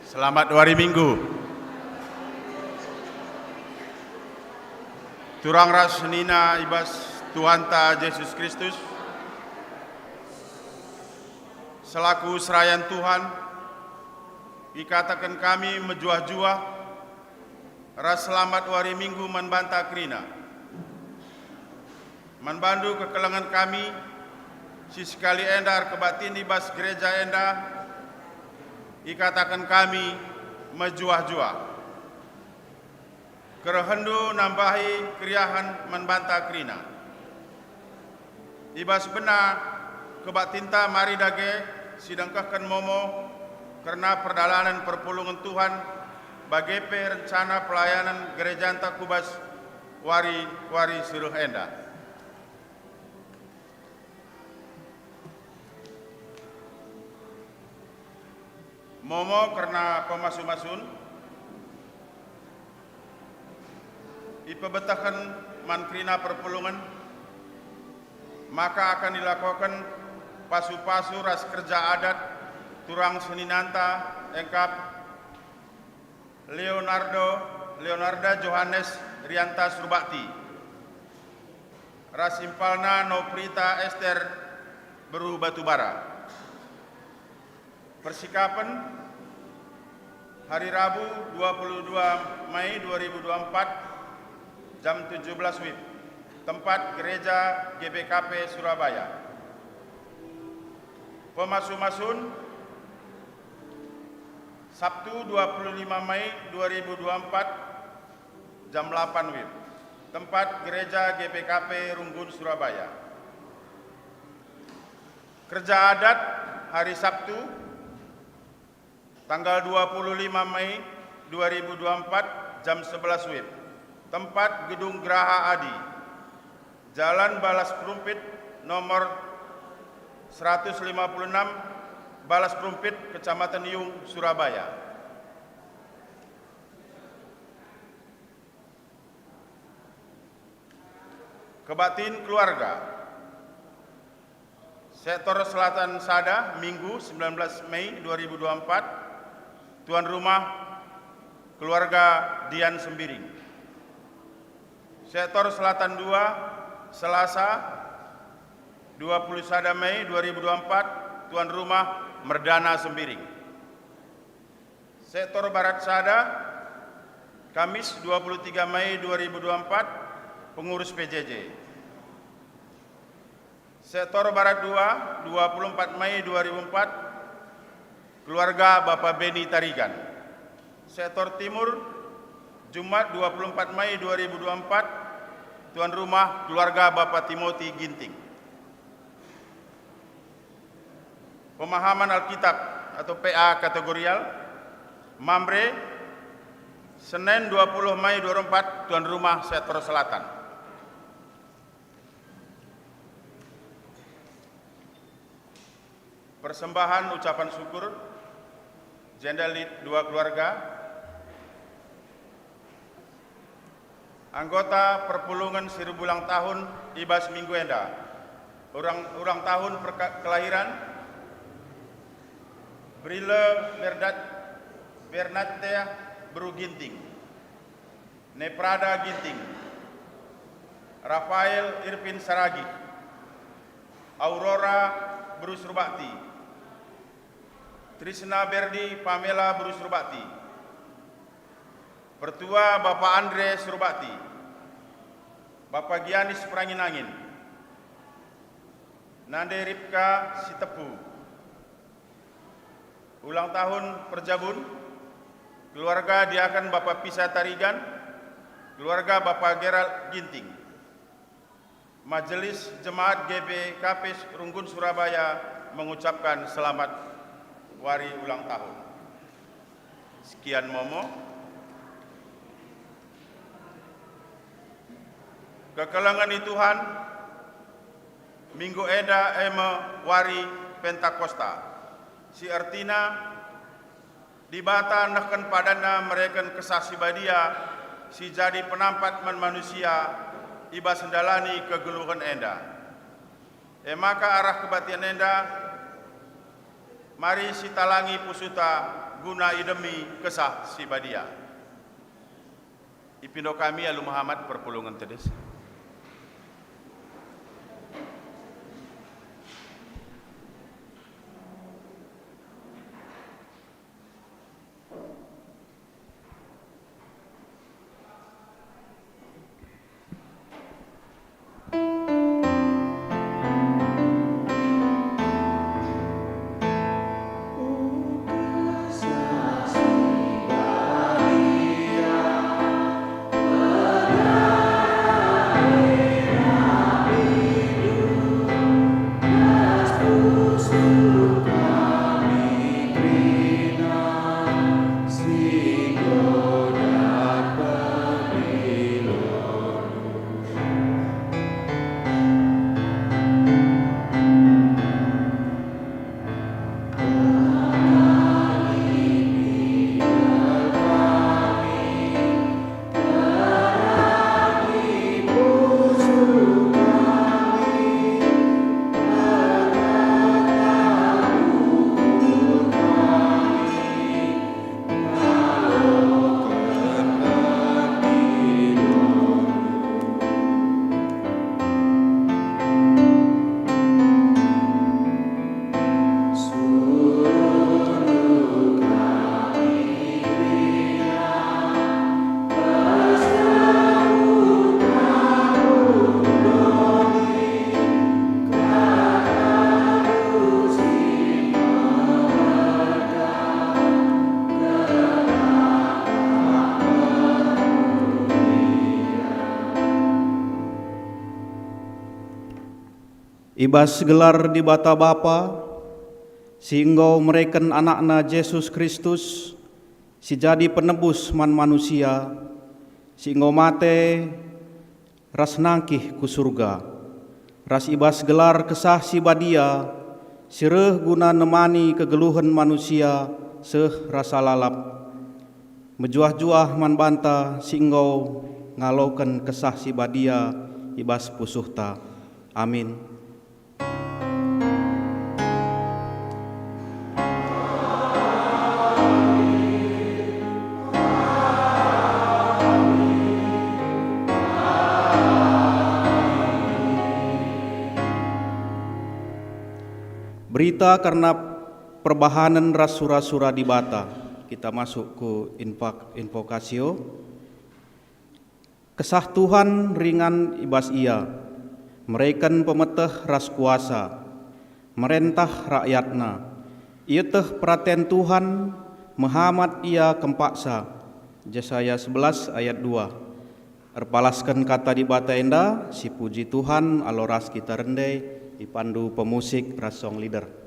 Selamat hari Minggu. Turang ras nina ibas Tuhan ta Yesus Kristus, selaku serayan Tuhan, ikatakan kami menjuah-juah ras selamat hari Minggu membantah kerina. Membantu kekelangan kami, si sekali endar kebatin ibas gereja enda, ikatakan kami menjuah-juah. Kerehendu nambahi kriahan membantah kerina. Ibas benar kebatinta mari dage sidangkahkan momo karena perdalanan perpulungan Tuhan bagi rencana pelayanan gereja anta kubas wari suruh enda. Momo karena pemasu-masun ipebetakan mankrina perpulungan, maka akan dilakukan pasu-pasu ras kerja adat turang seninanta engkap Leonarda Johannes Rianta Surbakti, ras impalna Noprita Esther Beru Batubara. Persikapan hari Rabu 22 Mei 2024 jam 17 WIB, tempat gereja GBKP Surabaya. Pemasu-masun Sabtu 25 Mei 2024 jam 8 WIB, tempat gereja GBKP Runggun Surabaya. Kerja adat hari Sabtu tanggal 25 Mei 2024 jam 11 WIB, tempat Gedung Geraha Adi, Jalan Balas Perumpit nomor 156, Balas Perumpit, Kecamatan Iyung, Surabaya. Kebatin keluarga Sektor Selatan Sada, Minggu 19 Mei 2024, tuan rumah keluarga Dian Sembiring. Sektor Selatan 2, Selasa 21 Mei 2024, tuan rumah Merdana Sembiring. Sektor Barat Sada, Kamis 23 Mei 2024, pengurus PJJ. Sektor Barat 2, 24 Mei 2004, keluarga Bapak Beni Tarigan. Sektor Timur, Jumat 24 Mei 2024, tuan rumah keluarga Bapak Timothy Ginting. Pemahaman Alkitab atau PA kategorial, Mambre, Senin 20 Mei 2024, tuan rumah Sektor Selatan. Persembahan ucapan syukur, Jenderal 2 keluarga, anggota perpulungan Seribu ulang tahun Ibas Minggu Enda, ulang tahun kelahiran Brile Bernatea Beru Ginting, Neprada Ginting, Rafael Irvin Saragi, Aurora Beru Surbakti, Trisna Berdi Pamela Beru Surbakti, Pertua Bapak Andre Surbakti, Bapak Gianis Peranginangin, Nande Ripka Sitepu, ulang tahun Perjabun, keluarga Diakan Bapak Pisa Tarigan, keluarga Bapak Gerald Ginting, Majelis Jemaat GBKP Runggun Surabaya mengucapkan selamat hari ulang tahun. Sekian momo. Kekelangan Tuhan, Minggu Eda Eme Wari Pentakosta, si artina dibata nahkan padana mereka kesaksi badia, si jadi penampat manusia, iba sendalani kegeluhan enda. Maka arah kebatian enda, Mari sitalangi pusuta guna idemi kesah si badia. Ipindo kami Alu Muhammad perpulungan tedes. Ibas gelar di bata Bapa, sehingga mereken anakna Yesus Kristus, si jadi penebus man manusia, sehingga mate ras nangkih ku surga. Ras ibas gelar kesah si badia, sireh guna nemani kegeluhan manusia seh rasa lalap. Mejuah-juah man banta sehingga ngalaukan kesah si badia ibas pusuhta. Amin. Berita karena perbahanan ras sura-sura di bata. Kita masuk ke invokasio. Kesah Tuhan ringan ibas ia, mereken pemeteh ras kuasa, merentah rakyatna. Ia teh praten Tuhan, Muhammad ia kempaksa. Yesaya 11 ayat 2. Erpalaskan kata di bata enda, si puji Tuhan aloras kita rendai, dipandu pemusik ras song leader.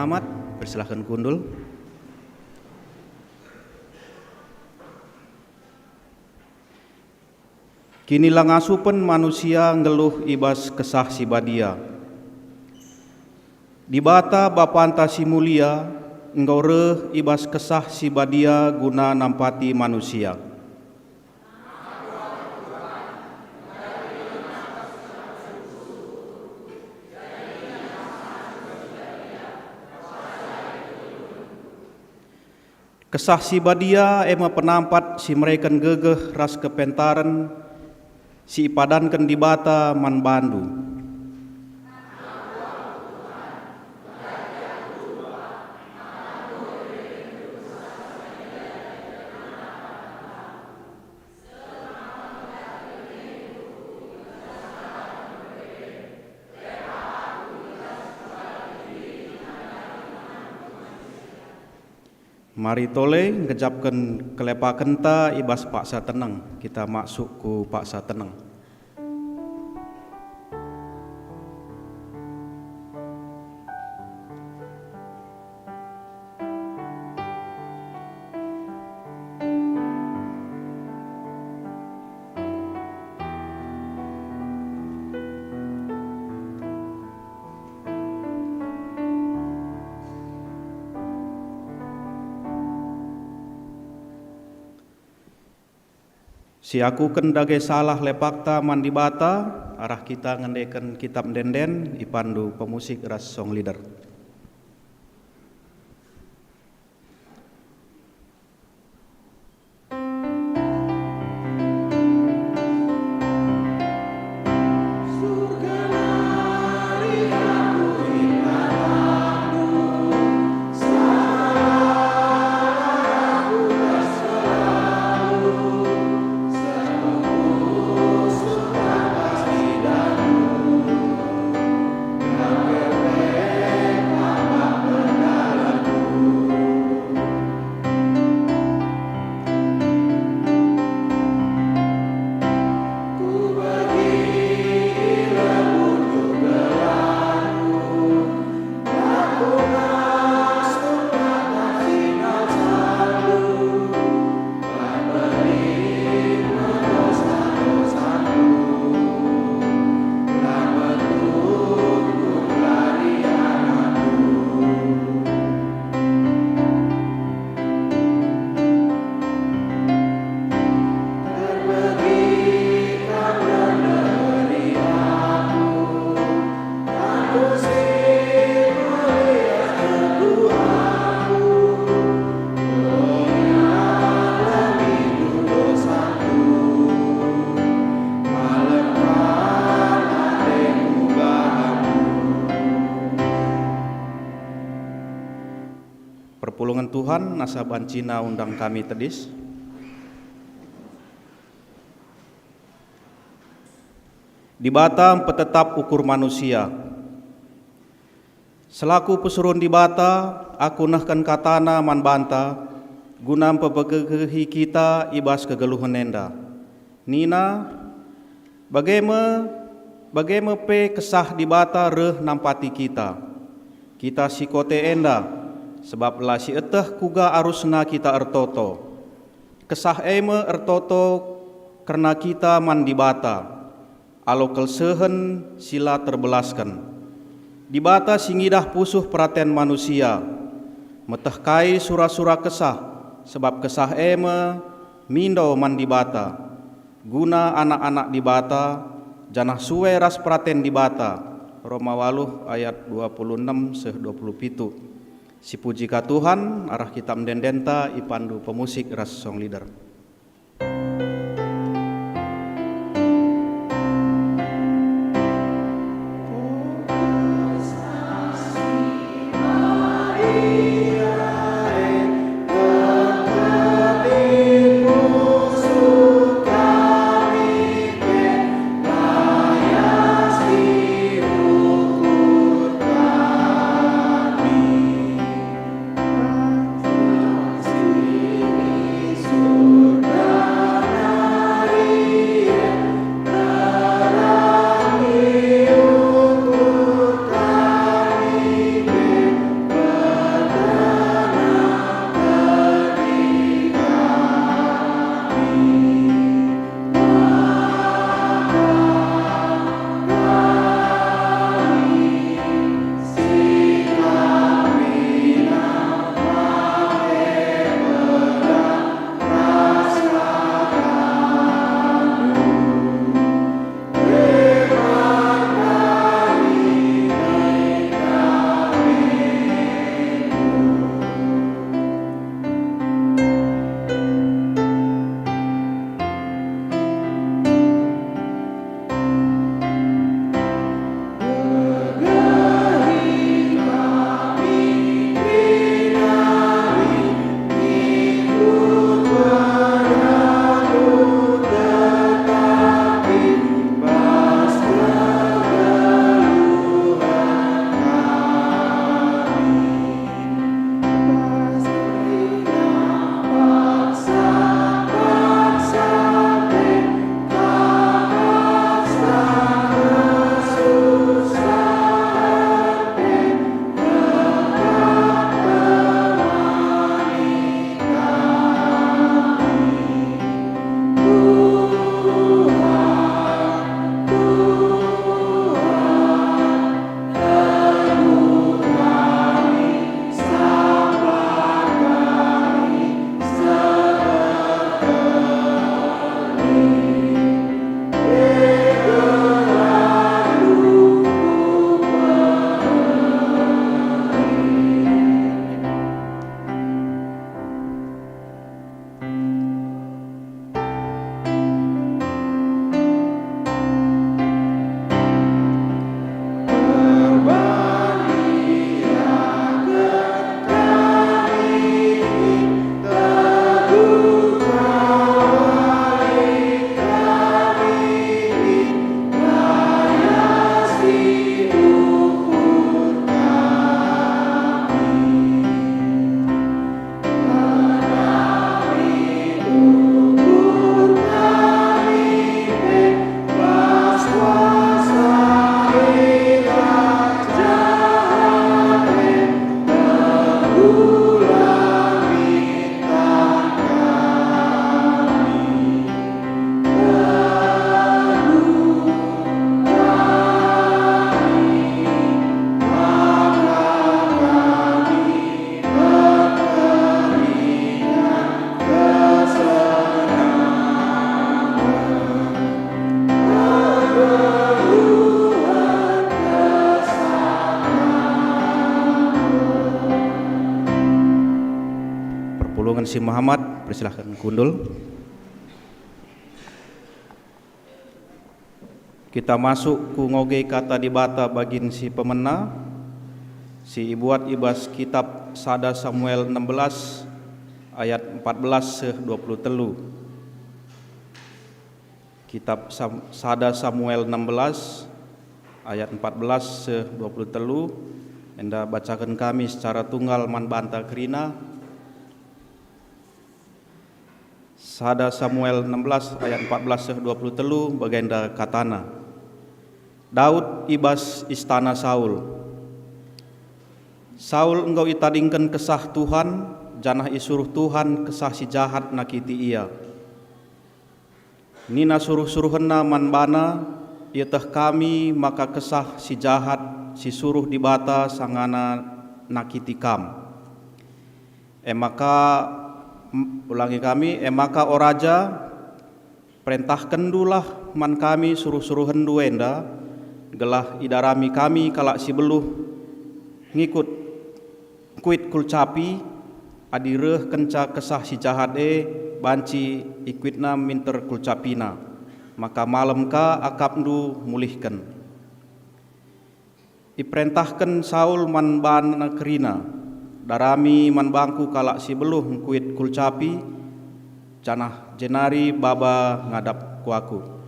Muhammad, persilahkan kundul. Kinilah ngasupen manusia ngeluh ibas kesah si badia. Di bata Bapa anta si mulia, engkau reh ibas kesah si badia guna nampati manusia. Kesah si badia ema penampat si mereken gegeh ras kepentaran si ipadankan di bata man bandu. Mari tole ngejapkan kelepaken ta ibas paksa tenang. Kita masuk ku paksa tenang. Si aku kendage salah lepakta mandi bata, arah kita ngendeken kitab denden ipandu pemusik ras song leader. Perpulungan Tuhan nasaban Cina undang kami tedis. Di bata petetap ukur manusia. Selaku pesurun di bata, aku nahkan katana man banta, guna pepegehi kita ibas kegeluhan nenda. Nina, bagaimana pe kesah di bata reh nampati kita. Kita sikote enda. Sebab lah si eteh kuga arusna kita ertoto. Kesah eme ertoto karena kita mandi bata. Alo kelsehen sila terbelaskan. Di bata singidah pusuh perhatian manusia. Meteh kai sura-sura kesah. Sebab kesah eme mindo mandi bata. Guna anak-anak di bata. Janah suwe ras perhatian di bata. Roma 8 ayat 26-27. Si puji ka Tuhan, arah kita mendendenta ipandu pemusik ras song leader. Yesus si Muhammad, persilahkan kundul. Kita masuk ku ngoge kata dibata bagin si pemena, si ibuat ibas kitab Sada Samuel 16 ayat 14-23. Kitab Sada Samuel 16 ayat 14-23. Enda bacakan kami secara tunggal man banta kerina. Sada Samuel 16 ayat 14-23 bagenda katana. Daud ibas istana Saul. Saul engkau itadingkan kesah Tuhan, janah isuruh Tuhan kesah si jahat nakiti ia. Nina suruh-suruhenna man bana, ia teh kami maka kesah si jahat si suruh dibata sangana nakiti kam. Maka ulangi kami, maka o raja perintahkan dulah man kami suruh-suruhen duenda, gelah idarami kami kalak si beluh ngikut kuit kulcapi adireh kenca kesah si jahat banci ikuitna minter kulcapina, maka malam ka akapndu mulihkan. Iperintahkan Saul man bana kerina, darami man bangku kalak si beluh kuit kulcapi, janah jenari baba ngadap kuaku.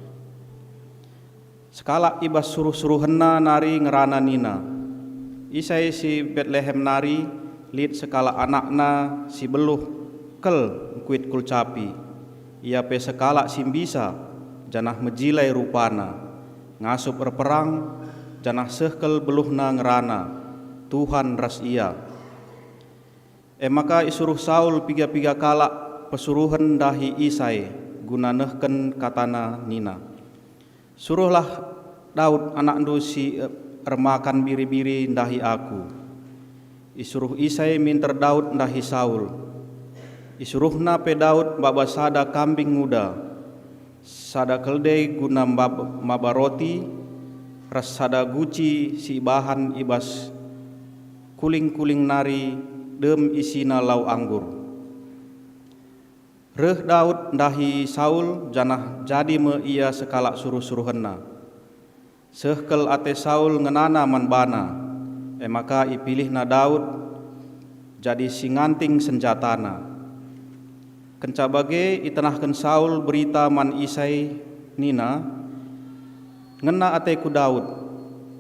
Sekala ibas suruh-suruhenna nari ngerana nina. Isai si Bethlehem nari lid sekala anakna si beluh kel kuit kulcapi. Ia pe sekala simbisa janah mejilai rupana. Ngasup berperang janah sehkel beluhna ngerana. Tuhan ras ia. Maka isuruh Saul piga-piga kala pesuruhan dahi Isai guna nehken katana nina. Suruhlah Daud anak ndu si remakan biri-biri ndahi aku. Isuruh Isai minter Daud ndahi Saul. Isuruhna pe Daud baba sada kambing muda, sada keldei guna mabaroti, ras sada guci si bahan ibas kuling-kuling nari dem isina lau anggur. Reh Daud ndahi Saul janah jadi me ia sekala suruh-suruhenna. Sehkel ate Saul ngenana man bana. Maka ipilihna Daud jadi singanting senjatana. Kenca bage itenahkan Saul berita man Isai nina ngena ateku Daud.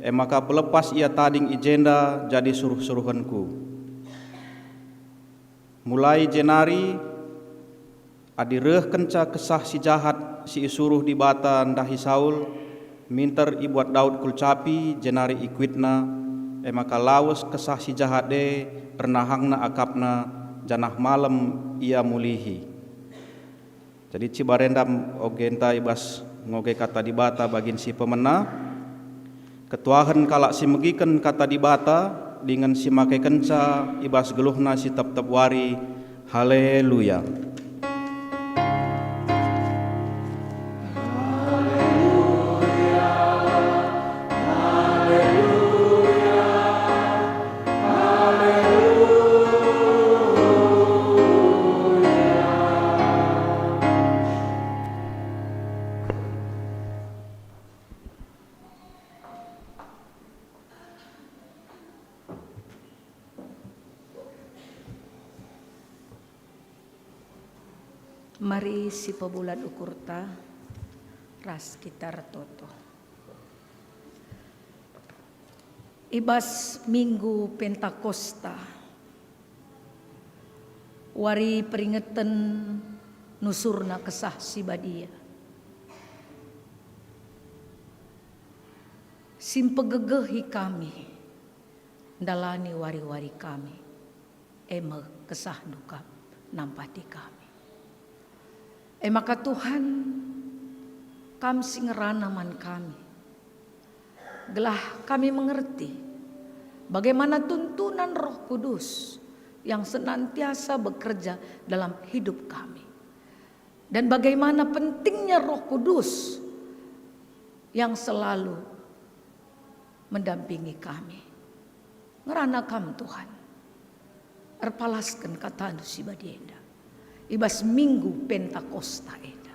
Maka pelepas ia tading ijenda jadi suruh-suruhanku. Mulai jenari adireh kenca kesah si jahat si isuruh dibata ndahi Saul minter ibuat Daud kulcapi jenari ikuitna. Maka lawas kesah si jahat renahangna akapna janah malam ia mulihi. Jadi cibarendam ogenta ibas ngoge kata dibata bagin si pemena. Ketuahan kalak si megiken kata dibata dengan si make kenca ibas geluhna si tep-tep wari. Haleluya. Mari si pebulan ukurta ras kita retoto. Ibas Minggu Pentakosta wari peringatan nusurna kesah si badia. Simpegegehi kami dalani wari-wari kami eme kesah duka nampati kami. Maka Tuhan kam singerana man kami. Gelah kami mengerti bagaimana tuntunan Roh Kudus yang senantiasa bekerja dalam hidup kami. Dan bagaimana pentingnya Roh Kudus yang selalu mendampingi kami. Ngerana kam Tuhan. Erpalaskan kata anu si badienda. ibas minggu Pentakosta eda.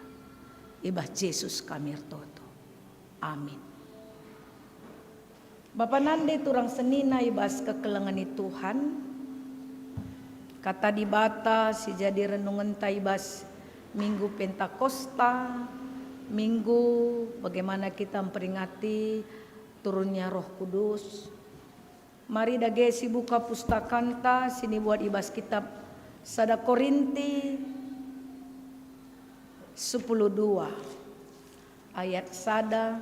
Ibas Yesus kami toto. Amin. Bapa nande turang senina ibas kekelengan Tuhan. Kata di bata si jadi renungan taibas minggu Pentakosta, minggu bagaimana kita memperingati turunnya Roh Kudus. Mari dage si buka pustakanta sini buat ibas kitab Sada Korinti 10:2 ayat sada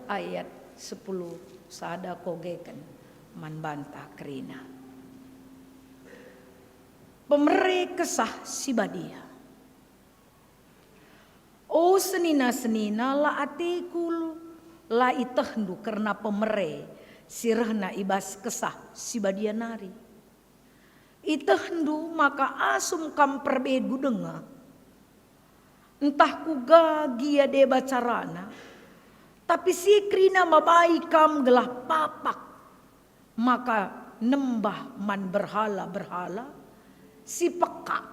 ayat 10 sada kogeken man bantah kerina. Pemere kesah si badia. Oh senina-senina la atikul la itahnu karena pemere sirahna ibas kesah si badia nari. Itahnu maka asum kam perbedu denga. Entah kuga gia deba carana. Tapi si krina mabai kam gelah papak. Maka nembah man berhala-berhala. Si peka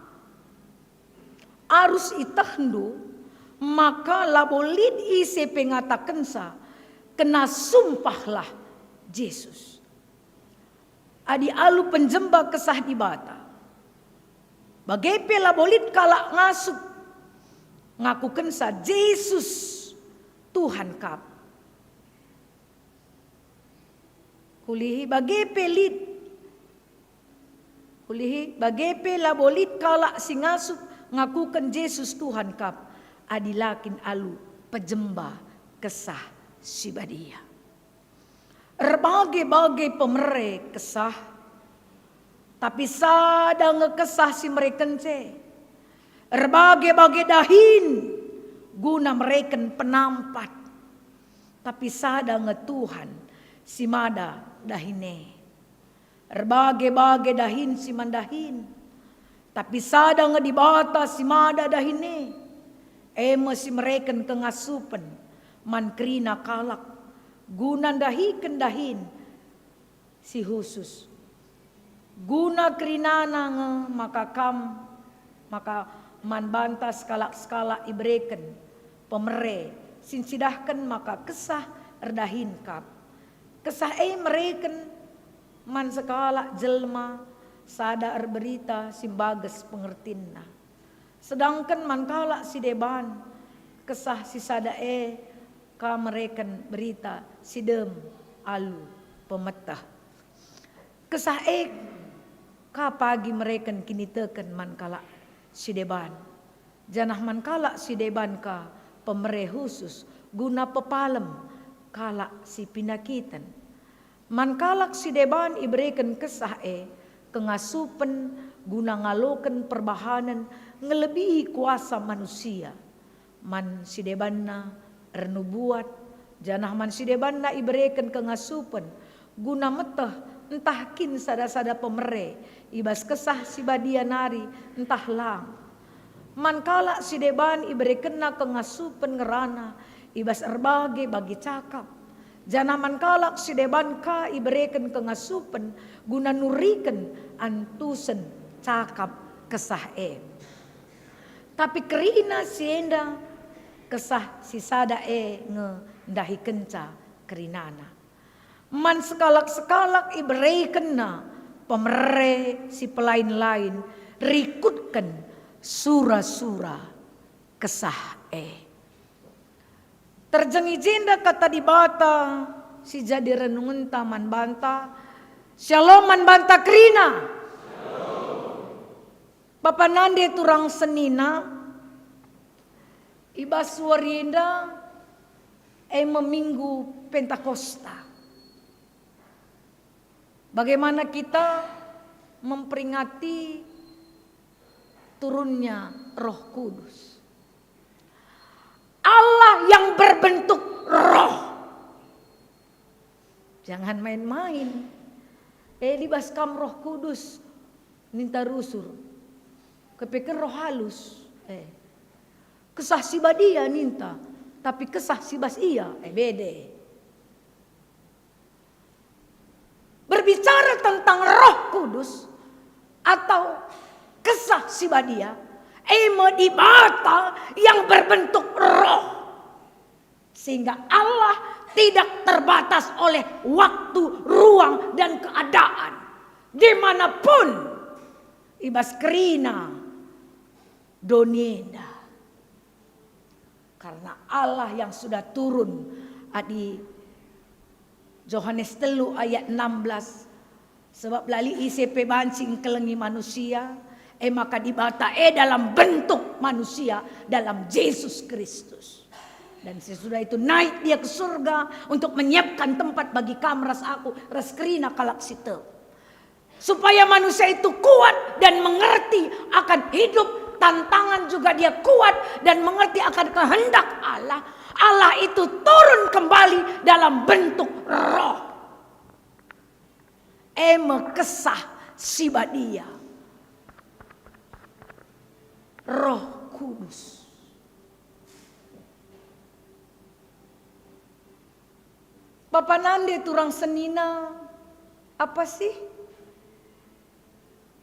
arus itahnu maka labolid ise pengatakensa kena sumpahlah Yesus. Adi alu penjemba kesah di bata. Bagepe labolid kalak ngasup ngakukensa Yesus Tuhan kap. Kulihi bagepe lid. Kulihi bagepe labolit kalak singasup ngakukan Yesus Tuhan kap adilakin alu pejemba kesah si badia. Erbagai-bagai pemere kesah tapi sada ngekesah si mereka ce. Erbagai-bagai dahin guna mereka penampat tapi sada ngetuhan si mada dahine. Erbagai-bagai dahin si mandahin. Tapi sada ngedibata si mada dahine. Ema si mereken kengasupen. Man krina kalak. Guna dahiken dahin. Si khusus. Guna krinana nge maka man bantas skalak-skalak ibreken. Pemere. Sinsidahkan maka kesah erdahin kap. Kesah mereken. Man sekala jelma sada berita simbages pengertinna. Sedangkan man kala si deban kesah si sada ka mereken berita si dem alu pemetah. Kesah ka pagi mereken kini teken man kala si deban. Janah man kala si deban ka pemere khusus guna pepalem kala si pinakitan. Man kalak si deban iberikan kesah kengasupen guna ngaloken perbahanan ngelebihi kuasa manusia. Man si debanna ernubuat janah man si debanna iberikan kengasupen guna meteh entah kin sada-sada pemere ibas kesah si badia nari entah lang. Man kalak si deban iberikan kengasupen ngerana ibas erbage bagi cakap. Janaman kalak si deban ka iberikan kengasupen guna nuriken antusen cakap kesah Tapi kerina si enda kesah si sada ngedahi kenca kerinana. Man sekalak-sekalak iberikan na pemere si pelain-lain rikutkan sura-sura kesah Terjengi jenda kata di bata si jadi renungan taman banta. Shalom man banta krina. Papa nande turang senina. Ibas warinda meminggu Pentakosta. Bagaimana kita memperingati turunnya Roh Kudus. Allah yang berbentuk roh. Jangan main-main. Dibaskam Roh Kudus. Ninta rusur. Kepikir roh halus. Kesah si badia ninta. Tapi kesah si bas iya. Bede. Berbicara tentang Roh Kudus. Atau kesah sibadia, ema di mata yang berbentuk roh. Sehingga Allah tidak terbatas oleh waktu, ruang, dan keadaan. Dimanapun ibas kerina donienda. Karena Allah yang sudah turun di Yohanes 3 ayat 16. Sebab lali ICP bancing kelengi manusia, maka dibata dalam bentuk manusia dalam Yesus Kristus. Dan sesudah itu naik dia ke surga untuk menyiapkan tempat bagi kamras aku reskrina kalak situ. Supaya manusia itu kuat dan mengerti akan hidup tantangan, juga dia kuat dan mengerti akan kehendak Allah. Allah itu turun kembali dalam bentuk roh. Kesah sibadia. Roh Kudus. Bapak nande turang senina, apa sih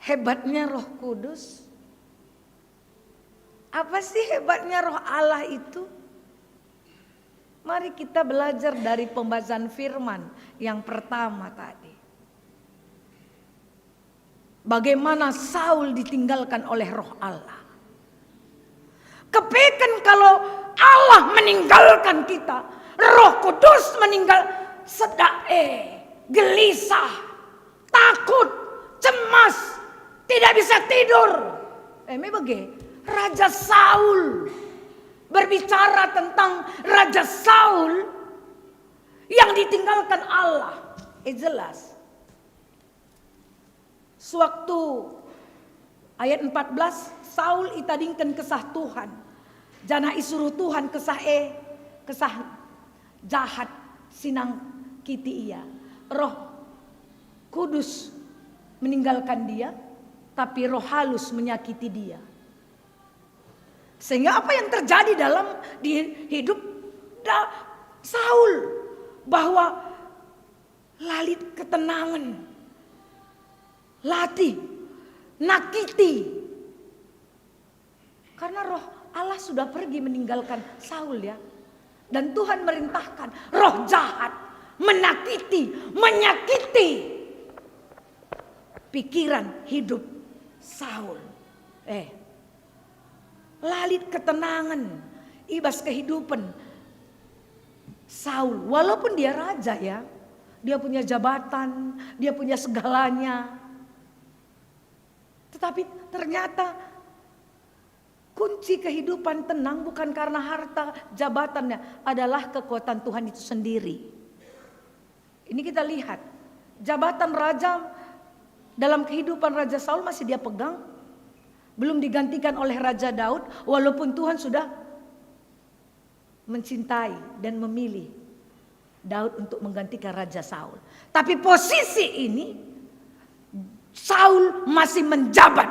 hebatnya Roh Kudus? Apa sih hebatnya Roh Allah itu? Mari kita belajar dari pembahasan firman yang pertama tadi. Bagaimana Saul ditinggalkan oleh Roh Allah. Kepeken kalau Allah meninggalkan kita, Roh Kudus meninggal, sedak gelisah, takut, cemas, tidak bisa tidur. Raja Saul, berbicara tentang Raja Saul yang ditinggalkan Allah. Jelas. Sewaktu ayat 14, Saul itadingkan kesah Tuhan. Jana isuruh Tuhan kesah jahat sinang kiti ia. Roh Kudus meninggalkan dia, tapi roh halus menyakiti dia. Sehingga apa yang terjadi dalam di hidup Saul, bahwa lalit ketenangan, latih, nakiti. Karena roh Allah sudah pergi meninggalkan Saul ya. Dan Tuhan merintahkan roh jahat menakiti, menyakiti pikiran hidup Saul. Lalit ketenangan, ibas kehidupan Saul. Walaupun dia raja ya, dia punya jabatan, dia punya segalanya. Tetapi ternyata kunci kehidupan tenang bukan karena harta jabatannya, adalah kekuatan Tuhan itu sendiri. Ini kita lihat, jabatan raja dalam kehidupan Raja Saul masih dia pegang. Belum digantikan oleh Raja Daud, walaupun Tuhan sudah mencintai dan memilih Daud untuk menggantikan Raja Saul. Tapi posisi ini Saul masih menjabat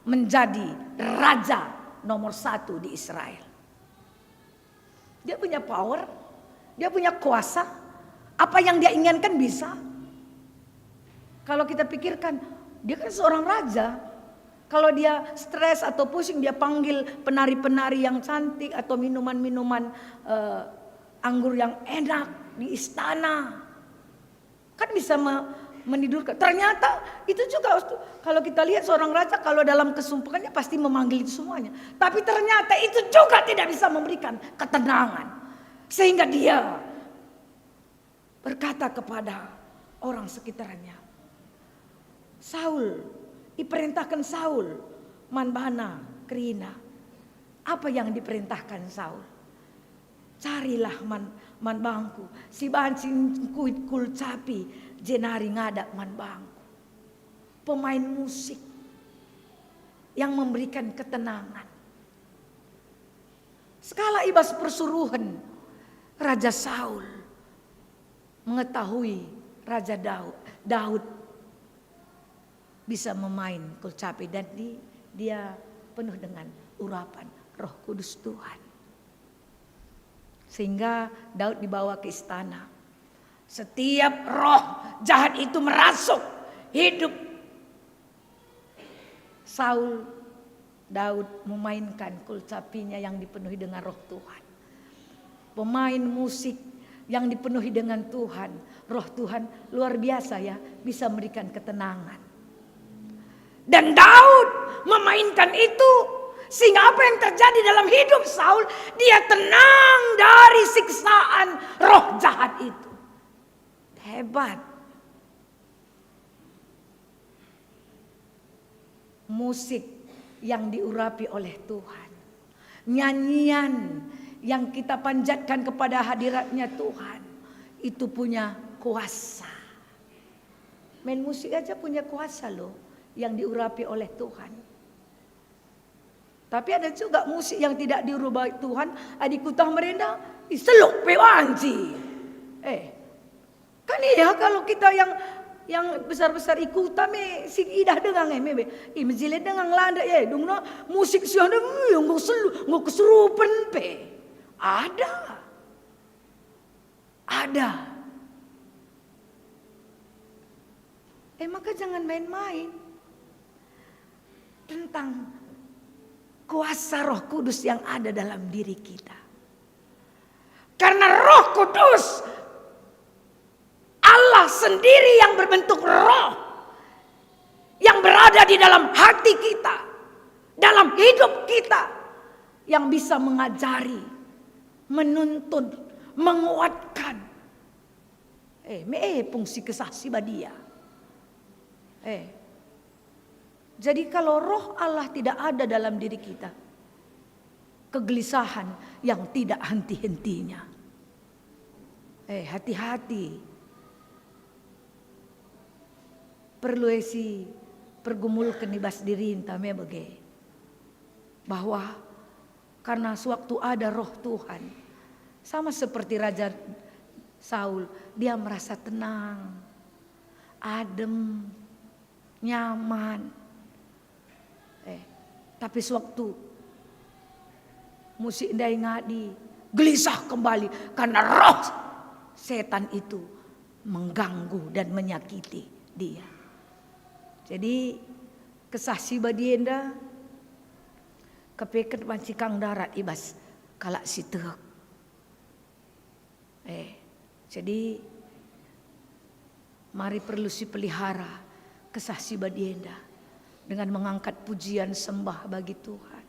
menjadi raja nomor 1 di Israel. Dia punya power, dia punya kuasa. Apa yang dia inginkan bisa. Kalau kita pikirkan, dia kan seorang raja. Kalau dia stres atau pusing, dia panggil penari-penari yang cantik atau minuman-minuman anggur yang enak di istana. Kan bisa menidurkan. Ternyata itu juga kalau kita lihat seorang raja, kalau dalam kesumpukannya pasti memanggil itu semuanya. Tapi ternyata itu juga tidak bisa memberikan ketenangan. Sehingga dia berkata kepada orang sekitarnya, Saul, diperintahkan Saul manbana kerina. Apa yang diperintahkan Saul? Carilah man bangku, si bancing kuit kul capi, jenari ngadak man bangku. Pemain musik yang memberikan ketenangan. Skala ibas persuruhan Raja Saul mengetahui Raja Daud bisa memain kulcapi, dan dia penuh dengan urapan Roh Kudus Tuhan. Sehingga Daud dibawa ke istana. Setiap roh jahat itu merasuk hidup Saul, Daud memainkan kulcapinya yang dipenuhi dengan roh Tuhan. Pemain musik yang dipenuhi dengan Tuhan, roh Tuhan luar biasa ya, bisa memberikan ketenangan. Dan Daud memainkan itu sehingga apa yang terjadi dalam hidup Saul, dia tenang dari siksaan roh jahat itu. Hebat. Musik yang diurapi oleh Tuhan, nyanyian yang kita panjatkan kepada hadiratnya Tuhan, itu punya kuasa. Main musik aja punya kuasa loh, yang diurapi oleh Tuhan. Tapi ada juga musik yang tidak diurapi Tuhan, adikku tah merenda, seluk pewanci. Kan iya kalau kita yang besar-besar ikutan me sing idah dengan me imjile dengan landa dungno musik siang deng ngok kesurupan pe. Ada. Maka jangan main-main tentang kuasa Roh Kudus yang ada dalam diri kita. Karena Roh Kudus Allah sendiri yang berbentuk roh, yang berada di dalam hati kita, dalam hidup kita, yang bisa mengajari, menuntun, menguatkan. Fungsi kesaksi badia. Jadi kalau roh Allah tidak ada dalam diri kita, kegelisahan yang tidak henti-hentinya. Hati-hati. Perlu pergumulkan ibas diri intame bage. Bahwa karena sewaktu ada roh Tuhan, sama seperti Raja Saul, dia merasa tenang, adem, nyaman. Tapi sewaktu musik ndai ngadi, gelisah kembali karena roh setan itu mengganggu dan menyakiti dia. Jadi kesaksi badienda kepeket mancikang darat ibas kalak si teuk. Jadi mari perlu si pelihara kesaksi badienda dengan mengangkat pujian sembah bagi Tuhan,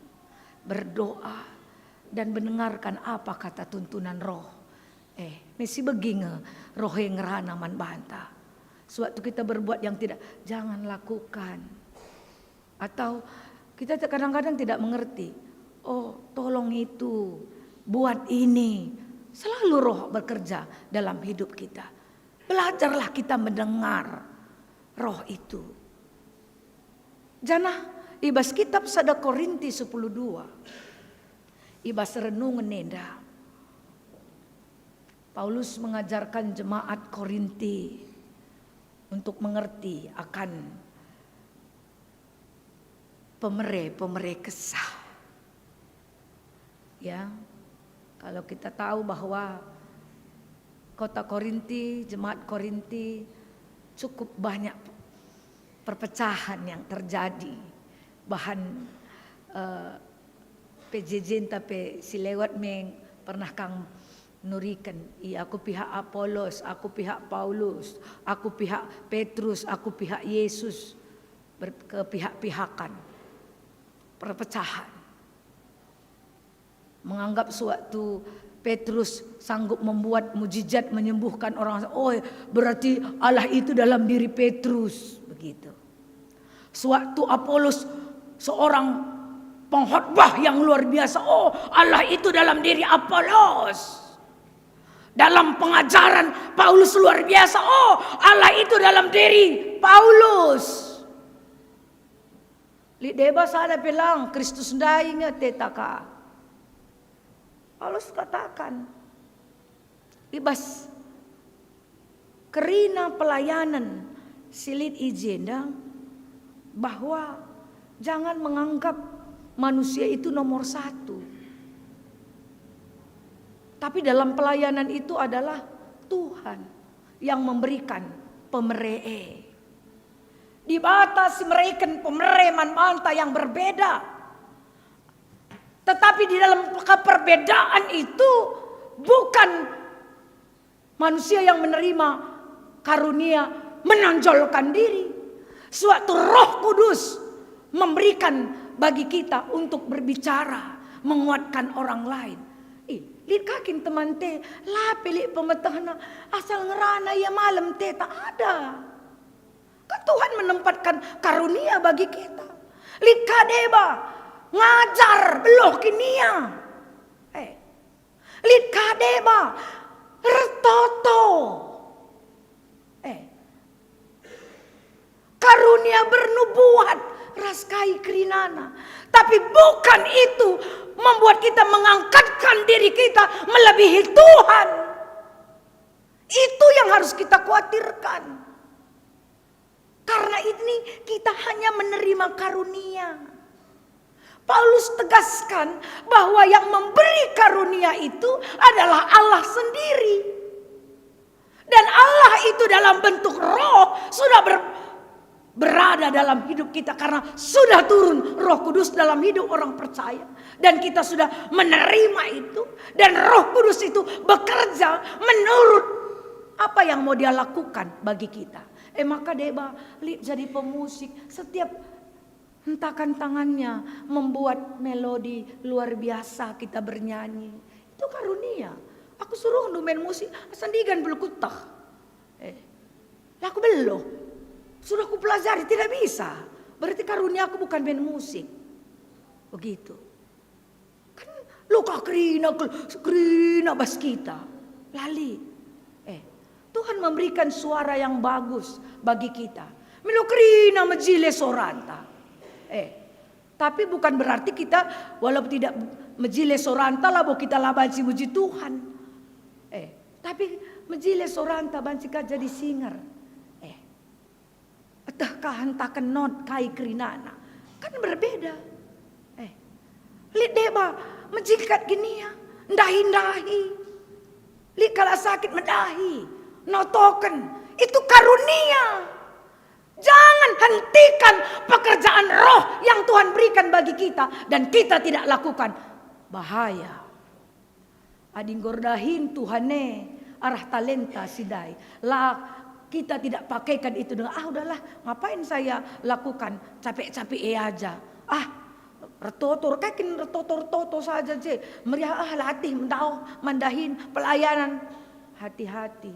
berdoa dan mendengarkan apa kata tuntunan roh. Mesti beginge roh yang ngerana man bantah. Suatu kita berbuat yang tidak, jangan lakukan. Atau kita kadang-kadang tidak mengerti. Oh, tolong itu, buat ini. Selalu roh bekerja dalam hidup kita. Belajarlah kita mendengar roh itu. Janah ibas kitab 1 Korinti 10:2. Ibas renungan nenda. Paulus mengajarkan jemaat Korinti untuk mengerti akan pemere kesah. Ya, kalau kita tahu bahwa kota Korinti, jemaat Korinti cukup banyak perpecahan yang terjadi. Bahan PJJ tapi si lewat meng pernah kang nurikan, aku pihak Apolos, aku pihak Paulus, aku pihak Petrus, aku pihak Yesus, berkepihak-pihakan, perpecahan. Menganggap suatu Petrus sanggup membuat mujizat menyembuhkan orang, berarti Allah itu dalam diri Petrus, begitu. Suatu Apolos seorang pengkhotbah yang luar biasa, Allah itu dalam diri Apolos. Dalam pengajaran Paulus luar biasa, Allah itu dalam diri Paulus. Lideba sada bilang Kristus ndai ngetetaka. Paulus katakan, ibas kerina pelayanan silit ijenda bahwa jangan menganggap manusia itu nomor satu. Tapi dalam pelayanan itu adalah Tuhan yang memberikan pemeree. Dibatasi mereka pemereman manta yang berbeda. Tetapi di dalam keperbedaan itu bukan manusia yang menerima karunia menonjolkan diri. Suatu Roh Kudus memberikan bagi kita untuk berbicara, menguatkan orang lain. Lihat kakin teman te, lape li pemetahna asal ngerana ya malam te tak ada. Kan Tuhan menempatkan karunia bagi kita. Lihat kadeba ngajar beloh kinia. Lihat kadeba retoto. Karunia bernubuat raskai kerinana. Tapi bukan itu membuat kita mengangkatkan diri kita melebihi Tuhan. Itu yang harus kita khawatirkan. Karena ini kita hanya menerima karunia. Paulus tegaskan bahwa yang memberi karunia itu adalah Allah sendiri. Dan Allah itu dalam bentuk roh sudah berada dalam hidup kita karena sudah turun Roh Kudus dalam hidup orang percaya. Dan kita sudah menerima itu. Dan Roh Kudus itu bekerja menurut apa yang mau dia lakukan bagi kita. Maka Deba jadi pemusik, setiap hentakan tangannya membuat melodi luar biasa kita bernyanyi. Itu karunia. Aku suruh main musik, sandigan belum kutah. Laku belum. Sudah ku pelajari tidak bisa. Berarti karunia aku bukan main musik. Begitu. Kan luka kerina bas kita. Lali. Tuhan memberikan suara yang bagus bagi kita. Melukrina majile soranta. Tapi bukan berarti kita walaupun tidak majile soranta lah kita labanci puji Tuhan. Tapi majile soranta bancika jadi singer. Atah kahantakan not kai kerinana. Kan berbeda. Lihat deba menjikat gini ya. Ndahi-ndahi. Lihat kalau sakit mendahi. Notoken. Itu karunia. Jangan hentikan pekerjaan roh yang Tuhan berikan bagi kita. Dan kita tidak lakukan. Bahaya. Ading gordahin Tuhane. Arah talenta sidai. Kita tidak pakaikan itu dengan udahlah ngapain saya lakukan capek-capek aja. Retotor kakin retotor saja je. Meriah latih mandahin pelayanan. Hati-hati.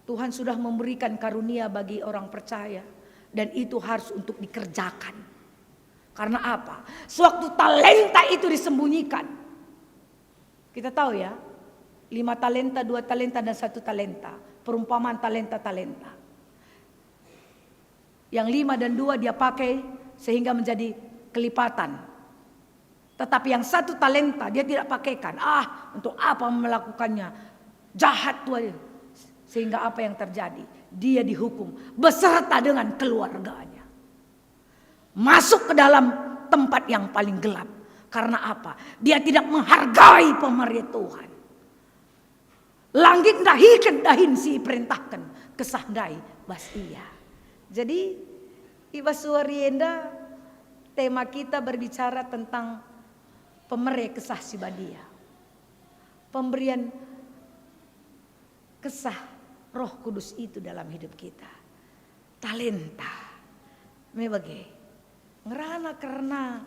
Tuhan sudah memberikan karunia bagi orang percaya. Dan itu harus untuk dikerjakan. Karena apa? Sewaktu talenta itu disembunyikan. Kita tahu ya. 5 talenta, 2 talenta dan 1 talenta. Perumpamaan talenta-talenta. Yang 5 dan 2 dia pakai sehingga menjadi kelipatan. Tetapi yang 1 talenta dia tidak pakaikan. Untuk apa melakukannya? Jahat tuh. Sehingga apa yang terjadi? Dia dihukum beserta dengan keluarganya. Masuk ke dalam tempat yang paling gelap. Karena apa? Dia tidak menghargai pemerintah Tuhan. Langit dahin si perintahkan kesahdai bas iya. Jadi Iba Suarienda tema kita berbicara tentang pemerintah kesah si badia. Pemberian kesah Roh Kudus itu dalam hidup kita. Talenta. Mebage. Ngerana karena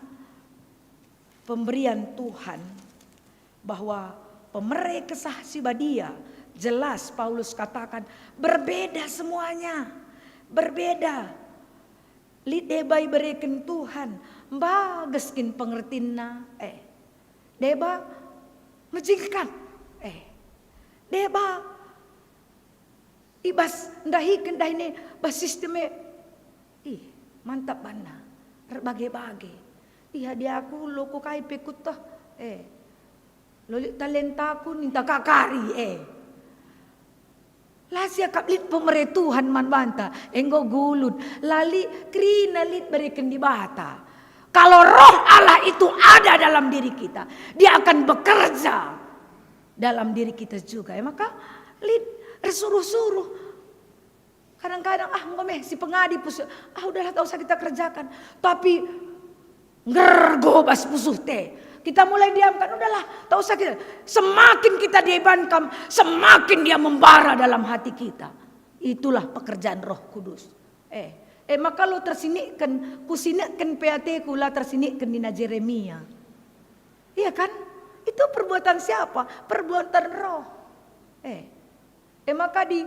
pemberian Tuhan bahwa pemerintah kesah si badia jelas Paulus katakan berbeda semuanya. Berbeda. Lidebai berikan Tuhan. Bageskin pengertina. Deba menjingkat. Deba ibas ndahikan dahine bas sisteme. Mantap bana. Terbagi-bagi. Dia aku loko kai pekut toh. Lolik talentaku ninta kakari. Lasia kaplit pemerintah Tuhan man banta. Enggo gulut. Lali krina lit berikan di bata. Kalau roh Allah itu ada dalam diri kita. Dia akan bekerja dalam diri kita juga. Maka lit suruh-suruh. Kadang-kadang ngomeh si pengadi pusuh, udahlah tak usah kita kerjakan. Tapi ngergo bas pusuh teh. Kita mulai diamkan, udahlah tak usah kita. Semakin kita diabankan, semakin dia membara dalam hati kita. Itulah pekerjaan Roh Kudus. Maka lo tersinikkan, kusinikkan PAT kula tersinikkan dina Jeremia. Iya kan? Itu perbuatan siapa? Perbuatan Roh. Maka di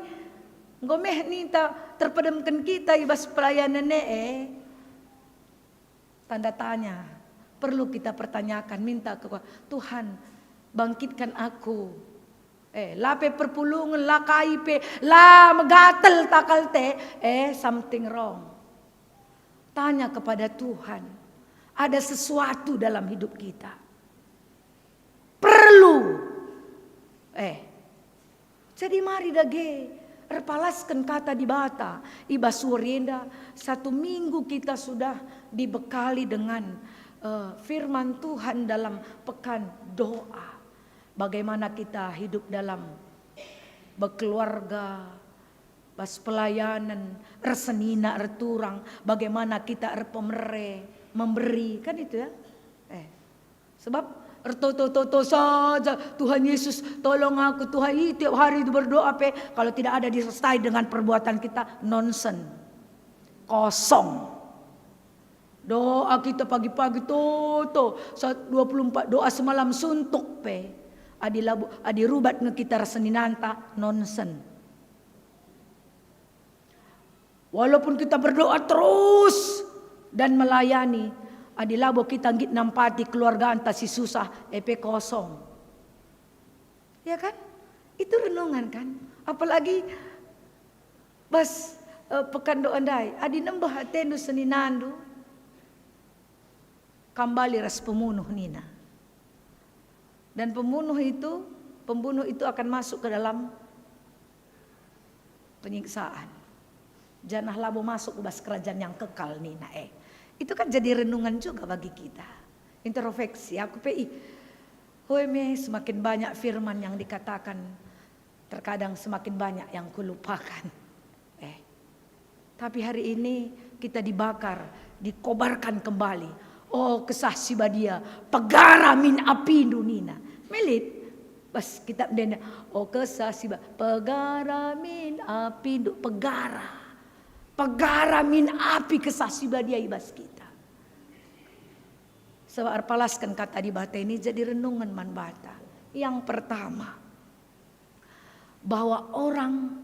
ngomeh nita terpedamkan kita ibas pelayanan tanda tanya. Perlu kita pertanyakan, minta ke Tuhan, bangkitkan aku. Lape perpulungan, la kaipe, la megatel takal te, something wrong. Tanya kepada Tuhan, ada sesuatu dalam hidup kita. Perlu. Jadi mari dage, erpalaskan kata di bata, iba surenda, 1 minggu kita sudah dibekali dengan firman Tuhan dalam pekan doa. Bagaimana kita hidup dalam berkeluarga, bas pelayanan, resenina, returang, bagaimana kita erpemere, memberi, kan itu ya. Sebab ertoto saja, Tuhan Yesus tolong aku, Tuhan tiap hari itu berdoa kalau tidak ada disertai dengan perbuatan kita, nonsen, kosong. Doa kita pagi-pagi toto 24 doa semalam suntuk adi rubat nge kita raseninanta nonsen. Walaupun kita berdoa terus dan melayani, adi labo kita ngit nampati keluarga anta si susah kosong. Ya kan? Itu renungan kan? Apalagi bas pekan doa andai adi nembah atenu seninandu kembali ras pembunuh nina. Dan pembunuh itu akan masuk ke dalam penyiksaan. Janah labo masuk ke bas kerajaan yang kekal nina. Itu kan jadi renungan juga bagi kita. Introspeksi. Aku semakin banyak firman yang dikatakan, terkadang semakin banyak yang kulupakan. Tapi hari ini kita dibakar, dikobarkan kembali. Oh kesah si badia, pegara min api dunina. Melit, bas kita denda. Oh kesah si pegara min api pegara min api kesah si badia ibas kita. Sebab arpalaskan kata di bata ini jadi renungan man bata. Yang pertama, bahwa orang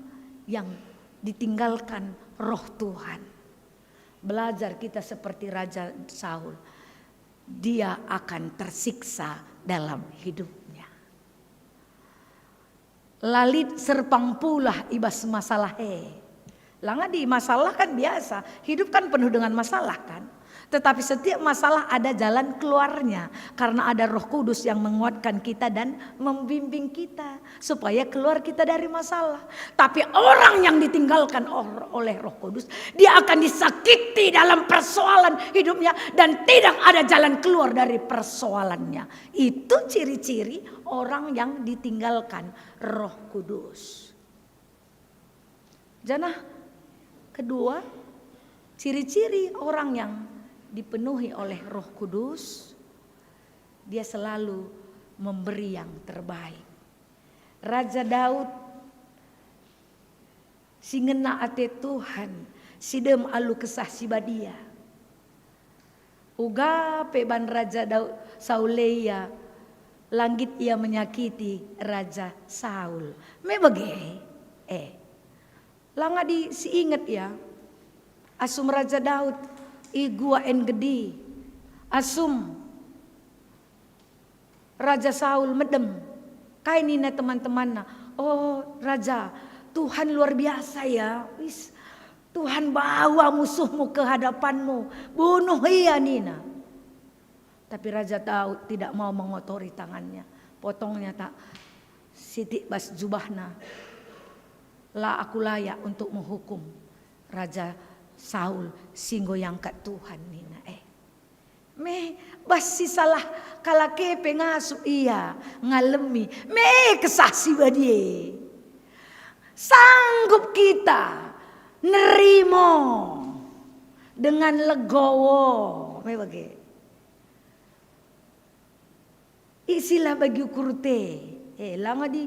yang ditinggalkan roh Tuhan, belajar kita seperti Raja Saul, dia akan tersiksa dalam hidupnya. Lalit serpang pula ibas masalah Langa di masalah kan biasa, hidup kan penuh dengan masalah kan. Tetapi setiap masalah ada jalan keluarnya. Karena ada Roh Kudus yang menguatkan kita dan membimbing kita supaya keluar kita dari masalah. Tapi orang yang ditinggalkan oleh Roh Kudus, dia akan disakiti dalam persoalan hidupnya dan tidak ada jalan keluar dari persoalannya. Itu ciri-ciri orang yang ditinggalkan Roh Kudus. Janah kedua, ciri-ciri orang yang dipenuhi oleh Roh Kudus, dia selalu memberi yang terbaik. Raja Daud si ngena ate Tuhan, si dem alu kesah si badia. Uga peban Raja Daud Sauleia, langit ia menyakiti Raja Saul. Me bage, langa di si inget ya, asum Raja Daud igua en gedi, asum Raja Saul medem, kainina teman-teman na, oh Raja, Tuhan luar biasa ya, wis Tuhan bawa musuhmu ke hadapanmu, bunuh ia nina. Tapi Raja Daud tidak mau mengotori tangannya, potongnya tak sitik bas jubahna. Lah aku layak untuk menghukum Raja Saul singgo yang kat Tuhan nina. Me basi salah kalake pengasu iya ngalemi me kesah si badie. Sanggup kita nerimo dengan legowo. Bagi isilah bagi kurte. Langa di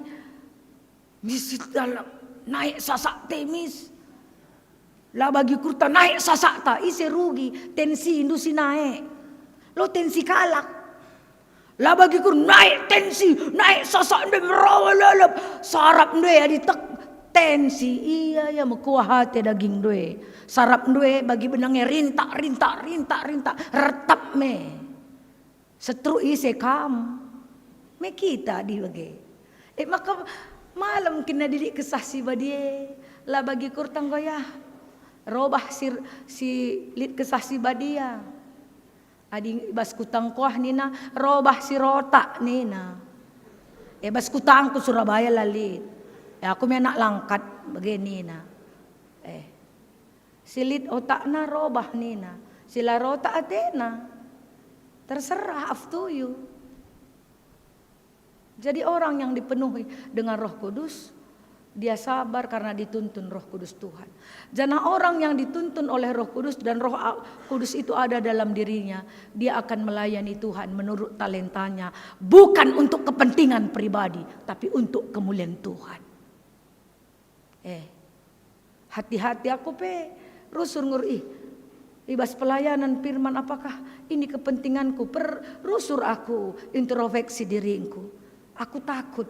misit dalam naik sasak temis. Lah bagi kurta naik sasak ta isi rugi tensi indusi naik. Lo tensi kalak. Lah bagi kur naik tensi naik sasak ndem rawalap sarap ndwe adi tek tensi iya ya mekuah hati daging ndwe. Sarap ndwe bagi benangnya rintak retap me. Setru isi kam. Me kita di bagi. Maka malam kena didik kesaksi badie. Lah bagi kur tanggoyah. Robah si lit kesaksi badia. Adi bas kutang kuah nina robah si rota nina. Bas kutangku Surabaya lalit. Aku menak langkat begini nina. Si lit otakna robah nina. Sila rota atena. Terserah up to you. Jadi orang yang dipenuhi dengan Roh Kudus, dia sabar karena dituntun Roh Kudus Tuhan. Jangan orang yang dituntun oleh Roh Kudus dan Roh Kudus itu ada dalam dirinya, dia akan melayani Tuhan menurut talentanya, bukan untuk kepentingan pribadi, tapi untuk kemuliaan Tuhan. Hati-hati aku rusur ibas pelayanan firman, apakah ini kepentinganku? Rusur aku introspeksi diriku. Aku takut.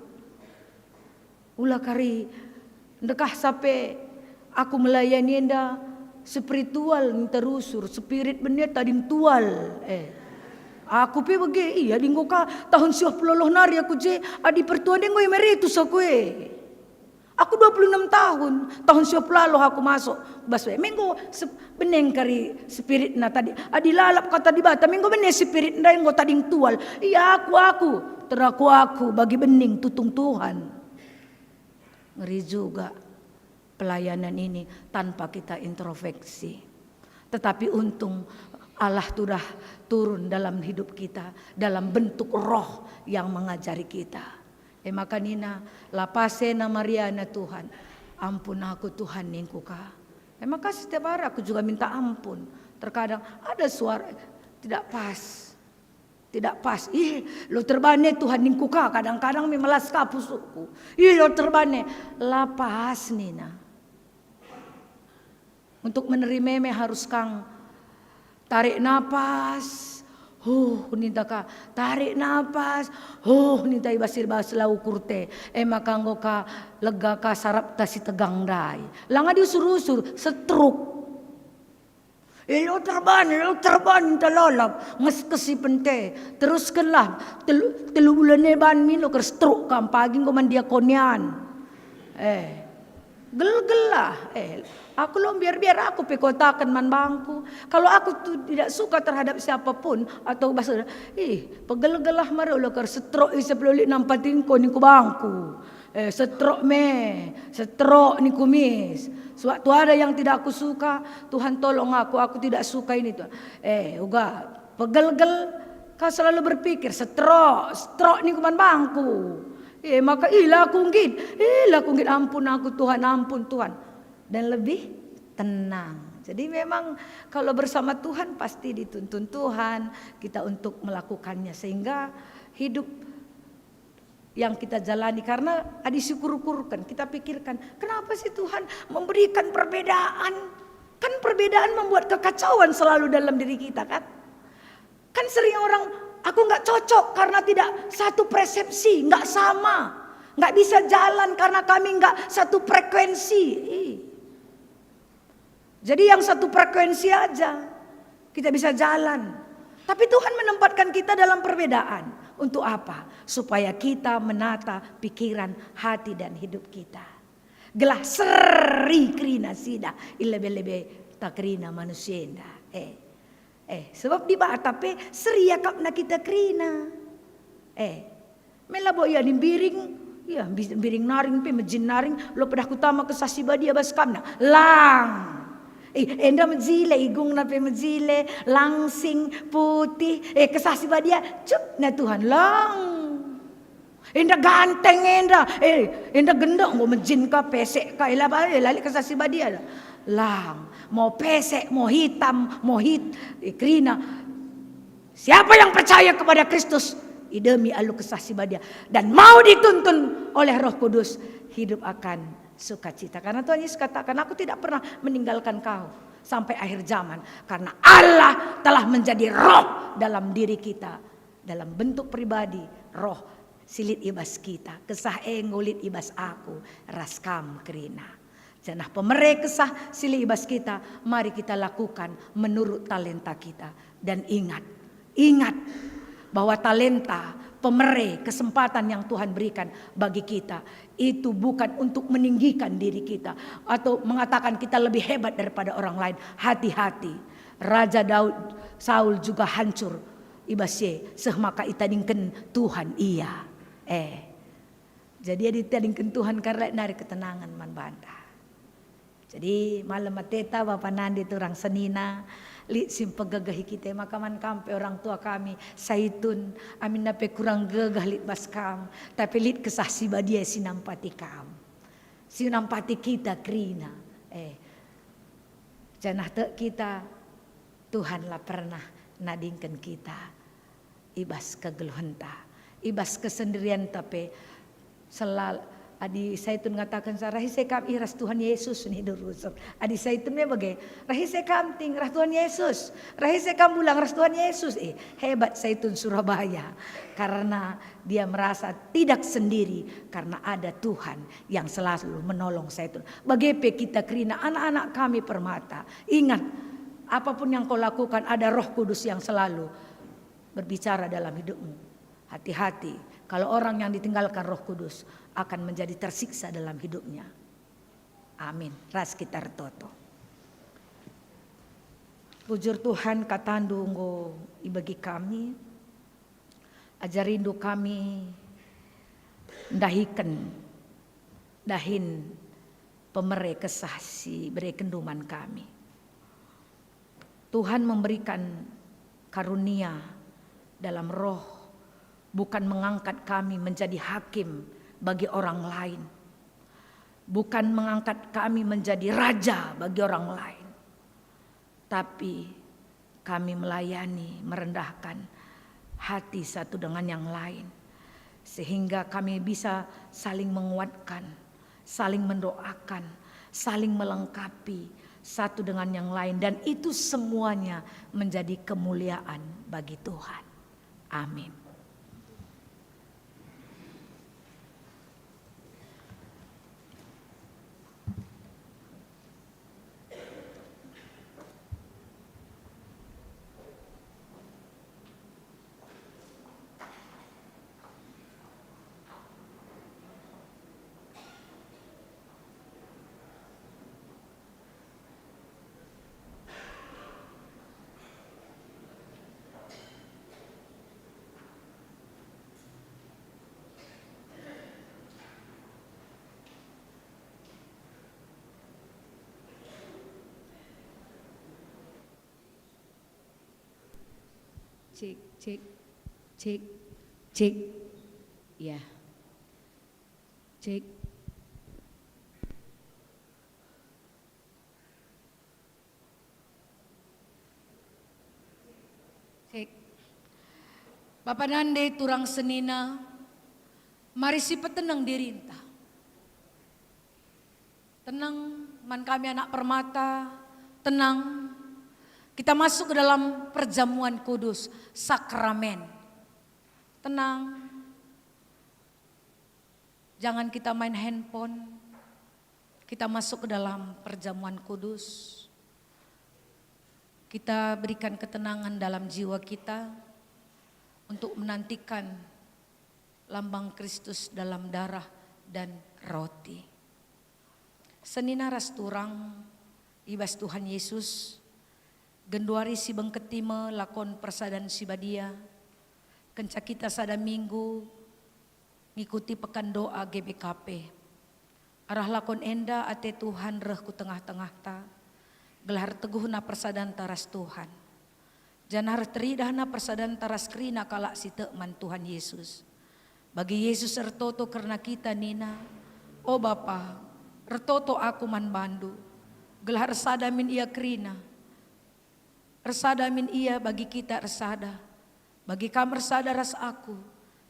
Ulah kari ndekah sampai aku melayani enda spiritual terusur spirit bener tading tual. Aku bagi iya dinggo ka tahun 90 nari aku je adi pertuan denggo emeritus aku Aku 26 tahun, tahun 90 aku masuk baswe. Minggu beneng kari spirit na tadi. Adi lalap kata di bata minggu beneng spirit na ngo tading tual. Iya aku teraku bagi bening tutung Tuhan. Ngeri juga pelayanan ini tanpa kita introspeksi. Tetapi untung Allah sudah turun dalam hidup kita dalam bentuk roh yang mengajari kita. Maka nina lapasena Mariana Tuhan, ampun aku Tuhan ningkuka. Maka setiap hari aku juga minta ampun. Terkadang ada suara tidak pas. Tidak pas. Lo terbane Tuhan ningkuka. Kadang-kadang memelas kapusukku. Lo terbane. Lapas nina. Untuk menerima harus kang tarik napas. Ninta ka tarik napas. Ninta ibasir baslau kurte. Maka nggo ka lega ka sarap tasi tegang dai. Langa diusur-usur setruk. Lo terban telalap nges kesi pente. Teruskanlah telu bulan ban mino ker stroke kam pagi nggo mandia konian. Gel-gelah. Aku biar aku pekotakan man bangku. Kalau aku tuh tidak suka terhadap siapapun atau bahasa pegel-gelah mari lo ker setrok sebelum nampatin ko niku bangku. Setrok ni kumis. Suatu ada yang tidak aku suka, Tuhan tolong aku tidak suka ini tuh. Uga pegel-gel kau selalu berpikir setrok ni kuman bangku. Maka lakunggit ampun aku Tuhan, ampun Tuhan. Dan lebih tenang. Jadi memang kalau bersama Tuhan pasti dituntun Tuhan kita untuk melakukannya. Sehingga hidup yang kita jalani karena disukur-ukurkan. Kita pikirkan kenapa sih Tuhan memberikan perbedaan. Kan perbedaan membuat kekacauan selalu dalam diri kita kan. Kan sering orang aku gak cocok karena tidak satu persepsi, gak sama. Gak bisa jalan karena kami gak satu frekuensi. Jadi yang satu frekuensi aja kita bisa jalan. Tapi Tuhan menempatkan kita dalam perbedaan. Untuk apa? Supaya kita menata pikiran, hati dan hidup kita. Gelah seri krina sida ilebe-lebe takrina manusia. Sebab di batape seri yakapna kita krina. Melabo ya dimbiring, ya biring naring pe mejin naring lo pedah kutama kesasi badia baskamna. Lang. Enda mejile igung na pe mejile langsing putih kesasi badia cup na Tuhan lang. Enda ganteng enda gendong go mejin ka pesek ka lali kesasi badia lang, mau pesek, mau hitam, mau krina. Siapa yang percaya kepada Kristus, idemi alu kesah sibadia, dan mau dituntun oleh Roh Kudus, hidup akan sukacita. Karena Tuhan Yesus katakan, aku tidak pernah meninggalkan kau sampai akhir zaman. Karena Allah telah menjadi roh dalam diri kita, dalam bentuk pribadi, roh silit ibas kita, kesah ngulit ibas aku, raskam kerina. Janah pemerek kesah silit ibas kita, mari kita lakukan menurut talenta kita. Dan ingat bahwa talenta, pemerek, kesempatan yang Tuhan berikan bagi kita, itu bukan untuk meninggikan diri kita atau mengatakan kita lebih hebat daripada orang lain. Hati-hati, Raja Daud, Saul juga hancur ibasye, sehmaka itadingken Tuhan iya. Jadi ditadingkan Tuhan karena nari ketenangan man banda. Jadi malam mateta Bapak Nandi itu orang senina, li simpel gagahi kita makaman kampe orang tua kami saitun amin nape kurang gagah lit baskam, tapi lit kesah sibadia sinampati kam. Sinampati kita krina. Janah te kita Tuhan lah pernah nadingkan kita ibas kegeluhenta. Ibas kesendirian tapi selalu adi saya itu mengatakan rahi saya kam iras Tuhan Yesus nih durusuk. Adi saya itu bagai rahi saya kam ting ras Tuhan Yesus, rahi saya kam bulang ras Tuhan Yesus. Hebat saya itu Surabaya karena dia merasa tidak sendiri karena ada Tuhan yang selalu menolong saya itu. Bagaimana kita kerina anak-anak kami permata. Ingat apapun yang kau lakukan ada Roh Kudus yang selalu berbicara dalam hidupmu. Hati-hati, kalau orang yang ditinggalkan Roh Kudus akan menjadi tersiksa dalam hidupnya. Amin. Ras kita toto. Pujur Tuhan katandunggo ibagi kami, ajarindu kami dahin pemere kesah si beri kenduman kami. Tuhan memberikan karunia dalam roh, bukan mengangkat kami menjadi hakim bagi orang lain. Bukan mengangkat kami menjadi raja bagi orang lain. Tapi kami melayani, merendahkan hati satu dengan yang lain. Sehingga kami bisa saling menguatkan, saling mendoakan, saling melengkapi satu dengan yang lain. Dan itu semuanya menjadi kemuliaan bagi Tuhan. Amin. Cek. Ya. Cek. Bapak Nande turang senina, mari si petenang diri entah. Tenang, man kami anak permata, tenang. Kita masuk ke dalam perjamuan kudus, sakramen. Tenang. Jangan kita main handphone. Kita masuk ke dalam perjamuan kudus. Kita berikan ketenangan dalam jiwa kita untuk menantikan lambang Kristus dalam darah dan roti. Senina ras turang ibas Tuhan Yesus. Genduari si bengketime lakon persadan si badia. Kenca kita sada minggu ngikuti pekan doa GBKP. Arah lakon enda ate Tuhan reh ku tengah-tengah ta. Gelar teguh na persadan taras Tuhan. Janar teridah na persadan taras krina kalak si teman Tuhan Yesus. Bagi Yesus ertoto karena kita nina. Oh Bapa, ertoto aku man bandu. Gelah resada min ia kerina. Resada min ia bagi kita resada. Bagi kam resada ras aku.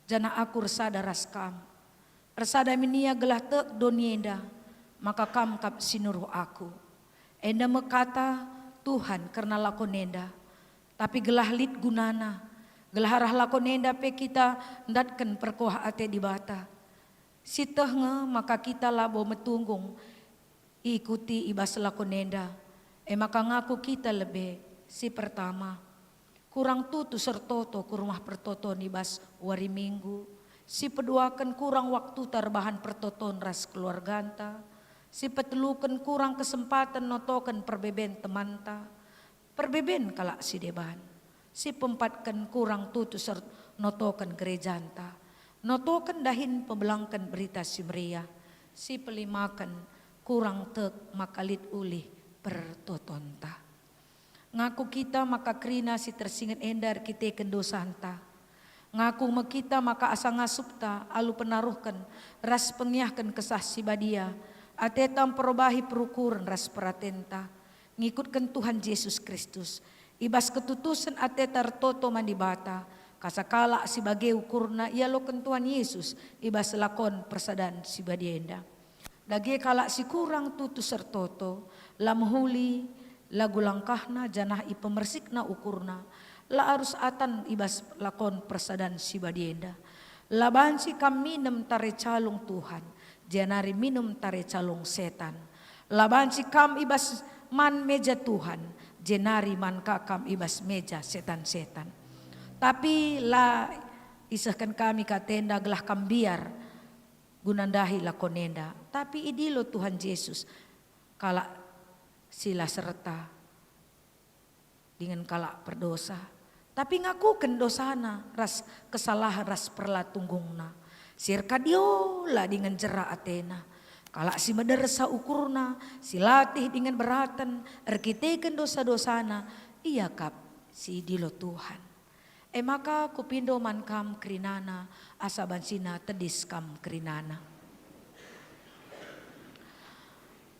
Jana aku resada ras kam. Resada min ia gelah tek donienda. Maka kam kap sinuruh aku. Enda mekata Tuhan karena lakonenda. Tapi gelah lit gunana. Gelah arah lakonenda pe kita ndatkan perkoh ate di bata. Siteh maka kita labo metunggung. Ikuti ibas lakonenda. Maka ngaku kita lebih. Si pertama. Kurang tutu sertoto ke rumah pertoton ibas wari minggu. Si peduakan kurang waktu tarbahan pertoton ras keluarganta. Si petelukan kurang kesempatan notokan perbeben temanta. Perbeben kalak si deban. Si pempatkan kurang tutu notokan gerejanta. Notokan dahin pebelangkan berita si meriah. Si pelimakan kurang tek makalit ulih pertotonta. Ngaku kita maka krina si tersingat endar kita kendosanta. Ngaku mekita maka asa ngasupta alu penaruhkan ras pengiahkan kesah si badia. Atetam perubahi perukuran ras peratenta. Ngikutkan Tuhan Yesus Kristus. Ibas ketutusan atetar toto mandibata. Kasakala si bagai ukurna ia loken Tuhan Yesus. Ibas lakon persadan si badienda. Dage kalak si kurang tutu sertoto. Lamhuli lagu langkahna janah ipemersikna ukurna. La arus atan ibas lakon persadan si badienda. Laban si kami nem tare calung Tuhan. Janari minum tare calung setan. Laban si kam ibas man meja Tuhan. Jenari man kakam ibas meja setan-setan. Tapi la isahkan kami katenda gelah kambiar. Gunandahi lakonenda. Tapi idilo Tuhan Yesus. Kala sila serta. Dengan kala perdosa. Tapi ngakukan dosana. Ras kesalahan ras perlatunggungna. Sirka diola dengan jera Athena. Kalak si medersa ukurna, si latih dengan beratan, erkiteken dosa-dosana, iya kap si dilo Tuhan. Maka kupindo man kam krinana, asabansina tedis kam krinana.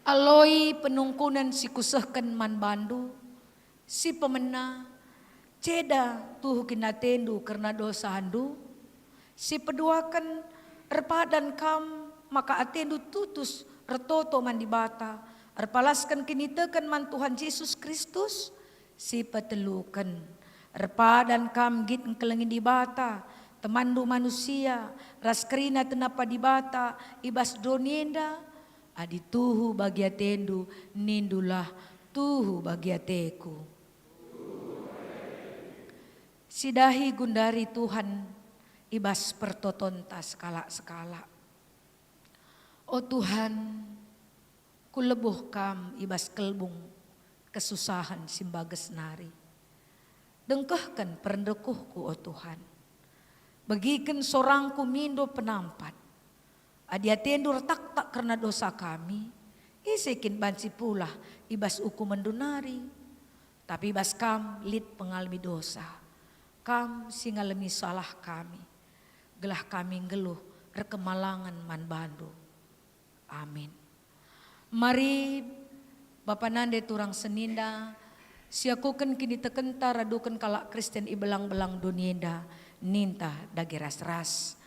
Aloi penungkunan si kusehken man bandu, si pemena, ceda tuh kinatendu karena dosa handu, si peduakan erpadan kam maka atendu tutus retoto mandibata erpalaskan kinitekan man Tuhan Yesus Kristus si petelukan erpadan kam git kelengin dibata temandu manusia ras kerina tenapa dibata ibas donienda adi tuhu bagi atendu nindulah tuhu bagi ateku sidahi gundari Tuhan ibas pertotonta skala-skala. Oh Tuhan, ku lebuh kam ibas kelbung kesusahan simbages nari. Dengkehkan perendekuhku oh Tuhan. Bagikan sorangku mindo penampat. Adiatendu retak-tak karena dosa kami. Isekin bansi pula ibas uku mendunari. Tapi ibas kam lit pengalami dosa. Kam singalami salah kami. Gelah kami ngeluh rekemalangan man bandu. Amin. Mari Bapak nande turang seninda. Siakukan kini tekenta radukan kalak Kristen ibelang-belang dunienda. Ninta dagi ras-ras.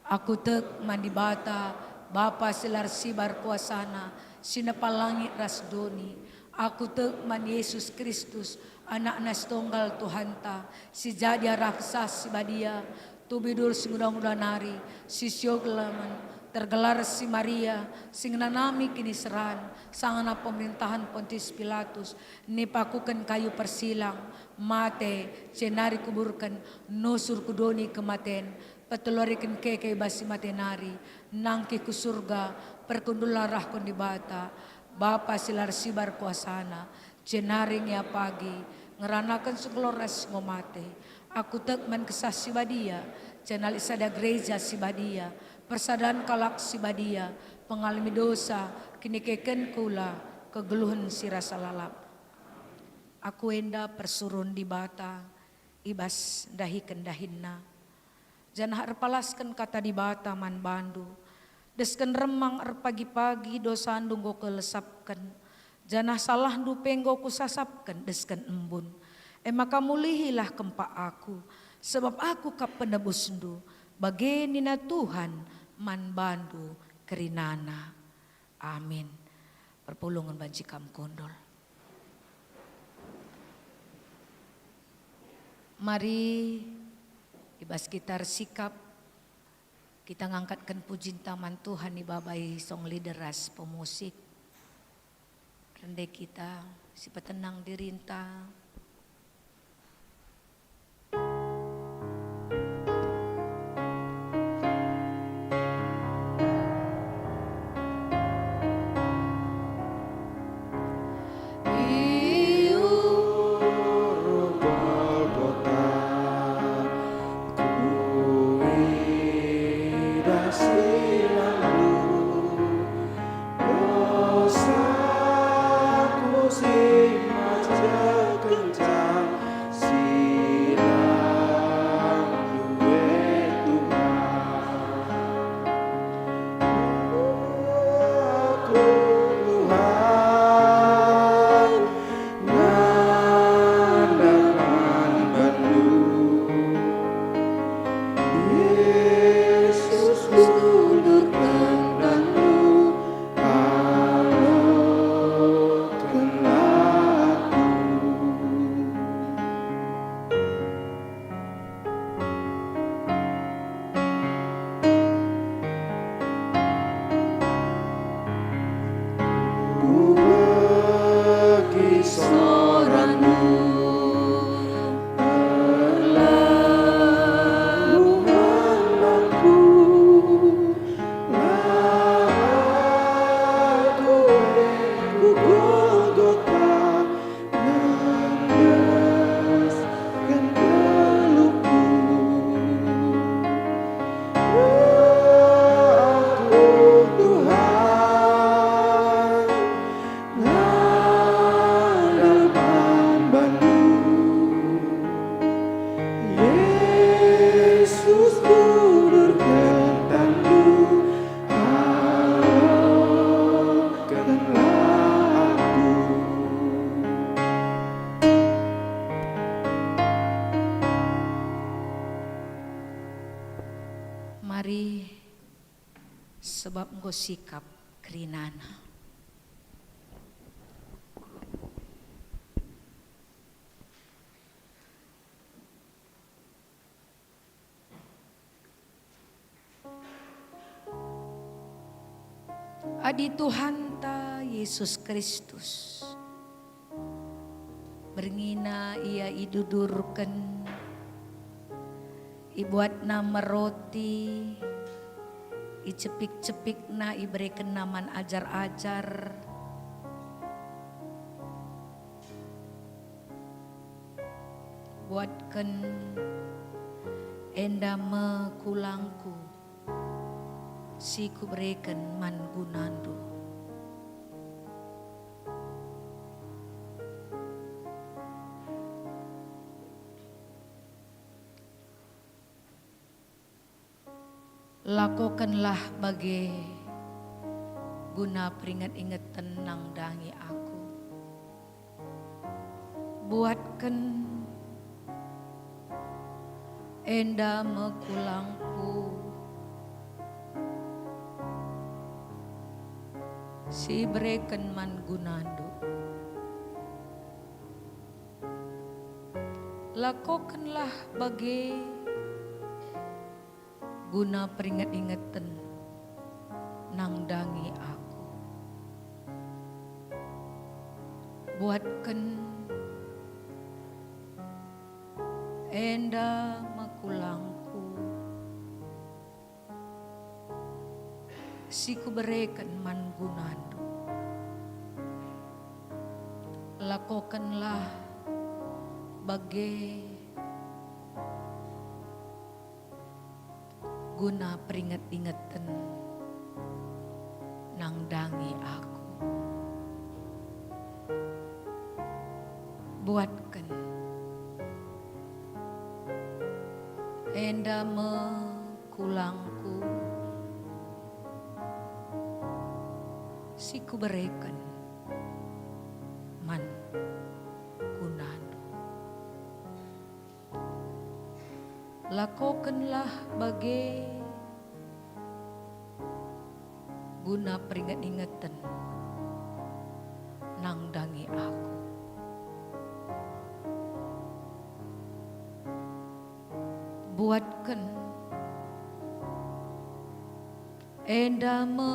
Aku tek mandi bata. Bapa silar sibar kuasana. Sinapalangit ras doni. Aku tek man Yesus Kristus. Anak nas tunggal Tuhanta. Si jadi raksas si badia. Tubidur si muda-muda nari, si sioglaman, tergelar si Maria, sing nanami kini seran, sangana pemerintahan Pontius Pilatus, nipakukan kayu persilang, mate, cenari kuburkan, nusur kudoni kematen, petulorikan keke basi matenari, nangki ku surga, perkundularah kon di bata, Bapa silar sibar kuasana, cenaring ya pagi, ngeranakan segeloras ngomate, aku tekman kesah si badia, cenal isada gereja si badia, persadaan kalak si badia, pengalami dosa, kini keken kula, kegeluhan si rasa lalap. Aku enda persurun di bata, ibas dahi kendahinna. Janah erpalaskan kata di bata man bandu, desken remang er pagi-pagi dosa andung go kelesapkan, Janah salah du penggo ku sasapkan deskan embun. Maka mulihilah kempa aku, sebab aku kap penebus ndu. Bagenina Tuhan man bandu kerinana. Amin. Perpulungan banci kam kondol. Mari ibas kita sikap, kita ngangkatkan pujin taman Tuhan di babai song lideras pemusik. Rendai kita si petenang dirinta. Mari sebab engkau sikap kerinana. Adi Tuhan ta Yesus Kristus berngina ia idudurkan ibuat nama roti, icepik-cepik na iberikan naman ajar-ajar. Buatkan enda mekulangku, si ku berikan man gunandu. Lakukanlah bagi guna peringat-ingat tenang dangi aku. Buatkan enda mekulangku, si berikan man gunandu. Lakukanlah bagi guna peringat-ingatan nang dangi aku. Buatkan enda makulangku, si ku berikan man gunandu. Lakukanlah bagi guna peringat-ingatan nang dangi aku. Buatkan enda mekulangku, si ku berikan Lakokanlah bagi guna peringat-ingatan nang dangi aku. Buatkan endame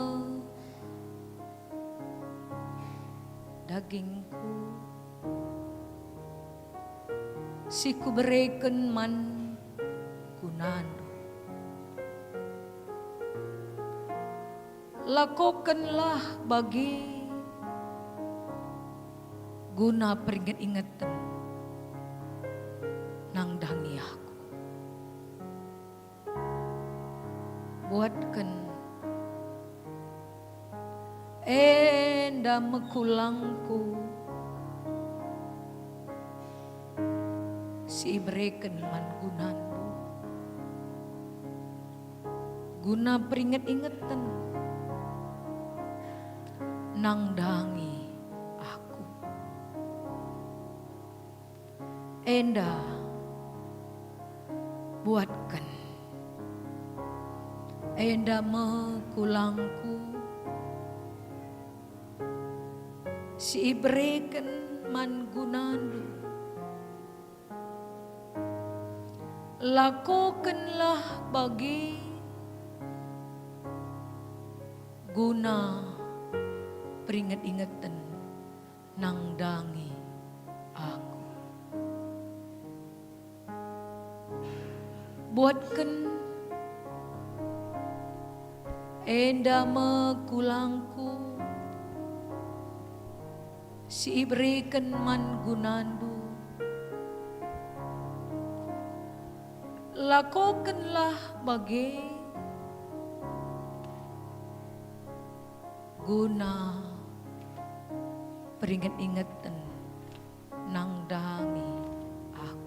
dagingku, siku berikan man gunando. Lakokanlah bagi guna peringat-ingatan nang dangi aku. Buatkan enda mekulangku, si berikan man gunandu, guna peringat-ingatan nang dangi aku. Enda buatkan enda mekulangku, si berikan man gunandu. Lakokanlah bagi guna peringat-ingatan nang dangi aku. Buatkan enda mekulangku, si berikan man gunandu. Lakokanlah bagi guna peringat-ingatan nang dangi aku.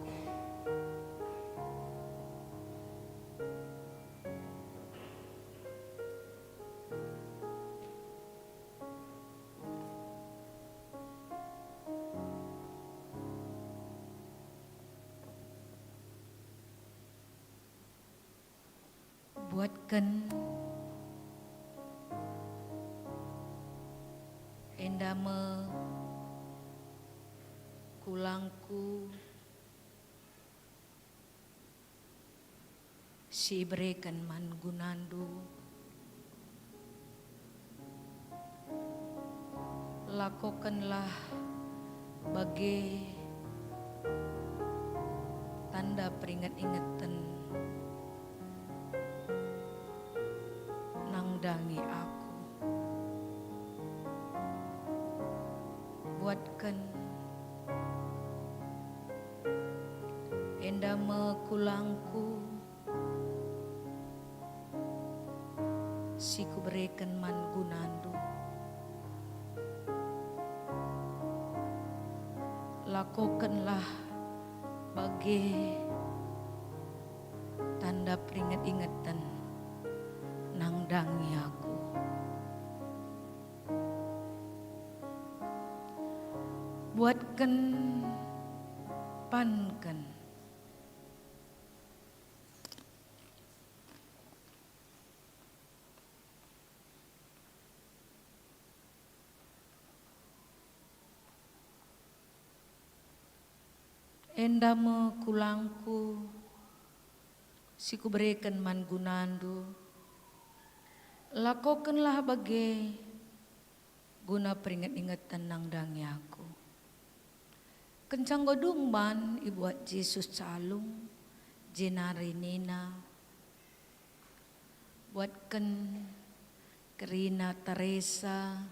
Buatkan enda mekulangku, si berikan man gunandu. Lakokanlah bagi tanda peringat-ingatan nang dangi aku. Buatkan enda mekulangku, siku berikan man gunandu. Lakokanlah bagi tanda peringat-ingatan nang dangi aku. Buatkan pankan enda mekulangku, siku berikan man gunandu. Lakokanlah bagi guna peringat-ingatan nang dangi aku. Kencang godung ban ibuat Yesus calung jenari nina. Buatkan Kerina Teresa,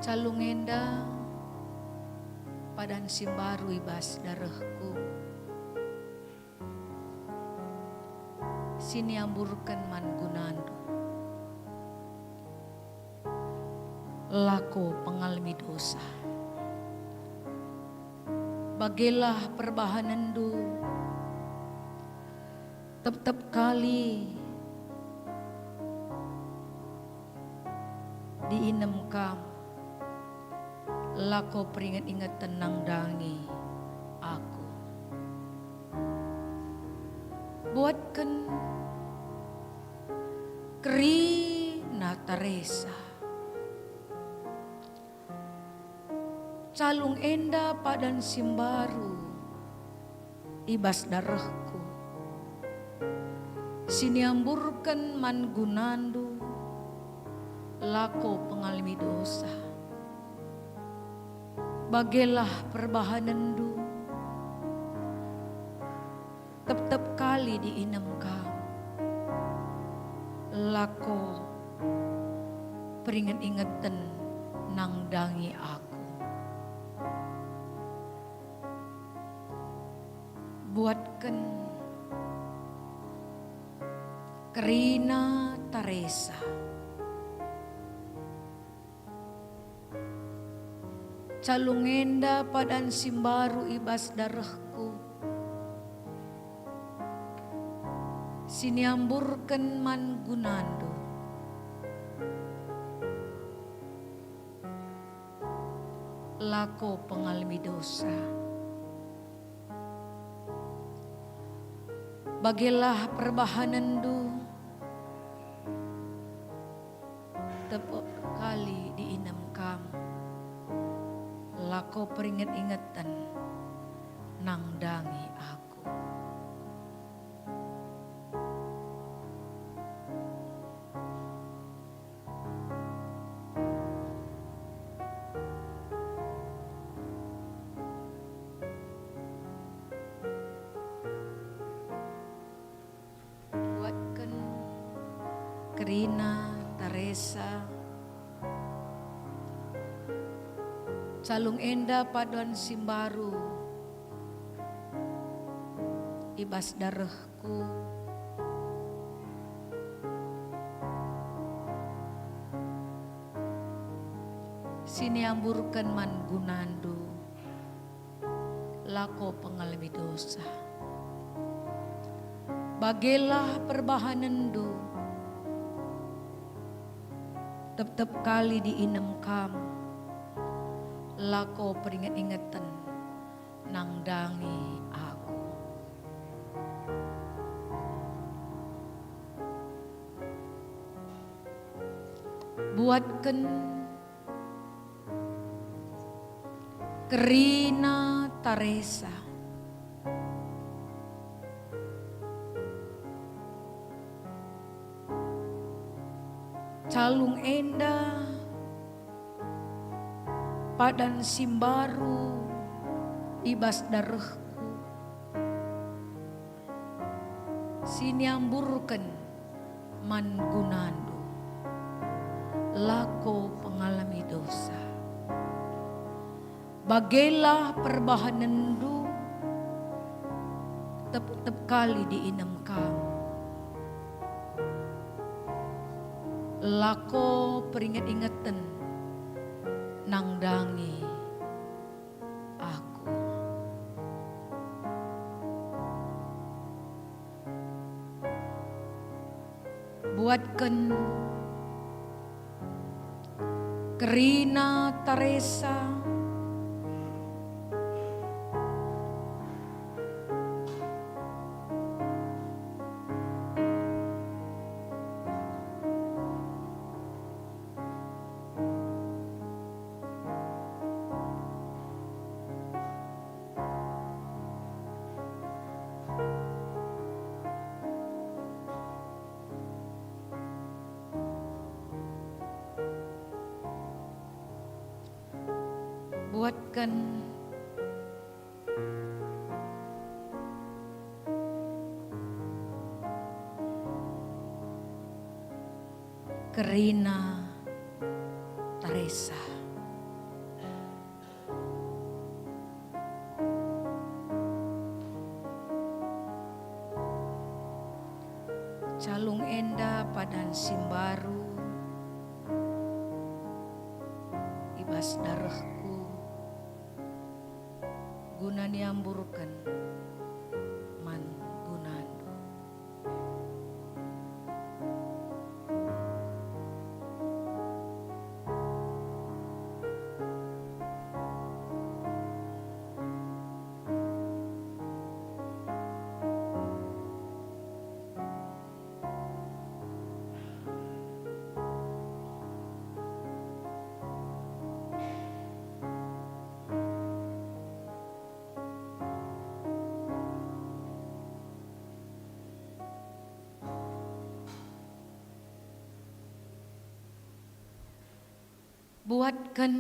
calung enda padan simbaru ibas darahku, sini amburkan man gunandu. Lako pengalami dosa, bagelah perbahanandu tep-tep kali diinem kam lako peringat-ingat tenang dangi aku buatkan Krina Teresa calung enda padan simbaru ibas darahku siniamburkan man gunandu lako pengalami dosa bagelah perbahanandu tep-tep kali diinem kam lako peringat-ingatan nang dangi aku buatkan Krina Teresa calung enda padan simbaru ibas darahku siniamburkan man gunandu lako pengalami dosa bagelah perbahanandu tepuk kali diinem kam lako peringat-ingatan nang dangi aku buatkan Krina Teresa calung enda paduan simbaru ibas darahku siniamburkan man gunandu lako pengalami dosa bagelah perbahanandu tep-tep kali diinem kam lako peringat-ingatan nang dangi aku buatkan Krina Teresa calung enda padan simbaru ibas darahku siniamburkan man gunandu lako pengalami dosa bagelah perbahanandu tep-tep kali diinem kam lako peringat-ingatan nang dangi aku buatkan Krina Teresa buatkan Krina Teresa calung enda padan simbaru ibas darahku guna niamburkan man gunando. Buatkan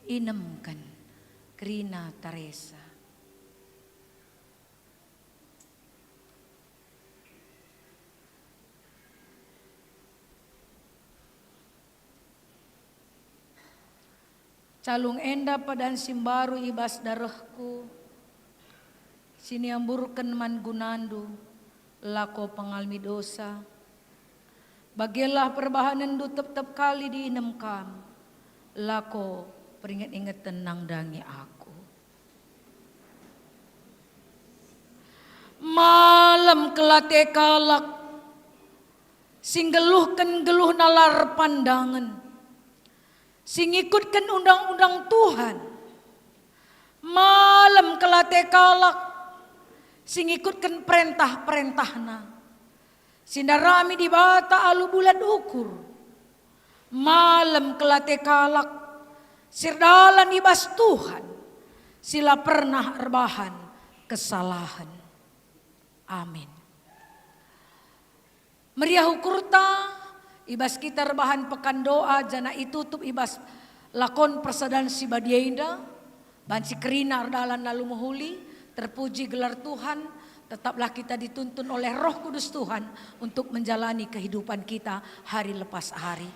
inemkan Krina Teresa. Calung enda padan simbaru ibas darahku, sini amburkan man gunandu, lako pengalmi dosa. Bagilah perbahanan du tep-tep kali diinem kam, lako peringat-ingat tenang dangi aku. Malam kelate kalak, sing geluhkan geluh nalar pandangan, sing ikutkan undang-undang Tuhan. Malam kelate kalak, sing ikutkan perintah-perintahna, sindarami di bata alu bulan ukur. Malam kelate kalak, sirdalan ibas Tuhan, sila pernah erbahan kesalahan. Amin. Meriah hukurta, ibas kita rebahan pekan doa, jana itutup ibas lakon persadan si badiainda, bansi kerina ardalan lalu muhuli, terpuji gelar Tuhan, tetaplah kita dituntun oleh Roh Kudus Tuhan untuk menjalani kehidupan kita hari lepas hari.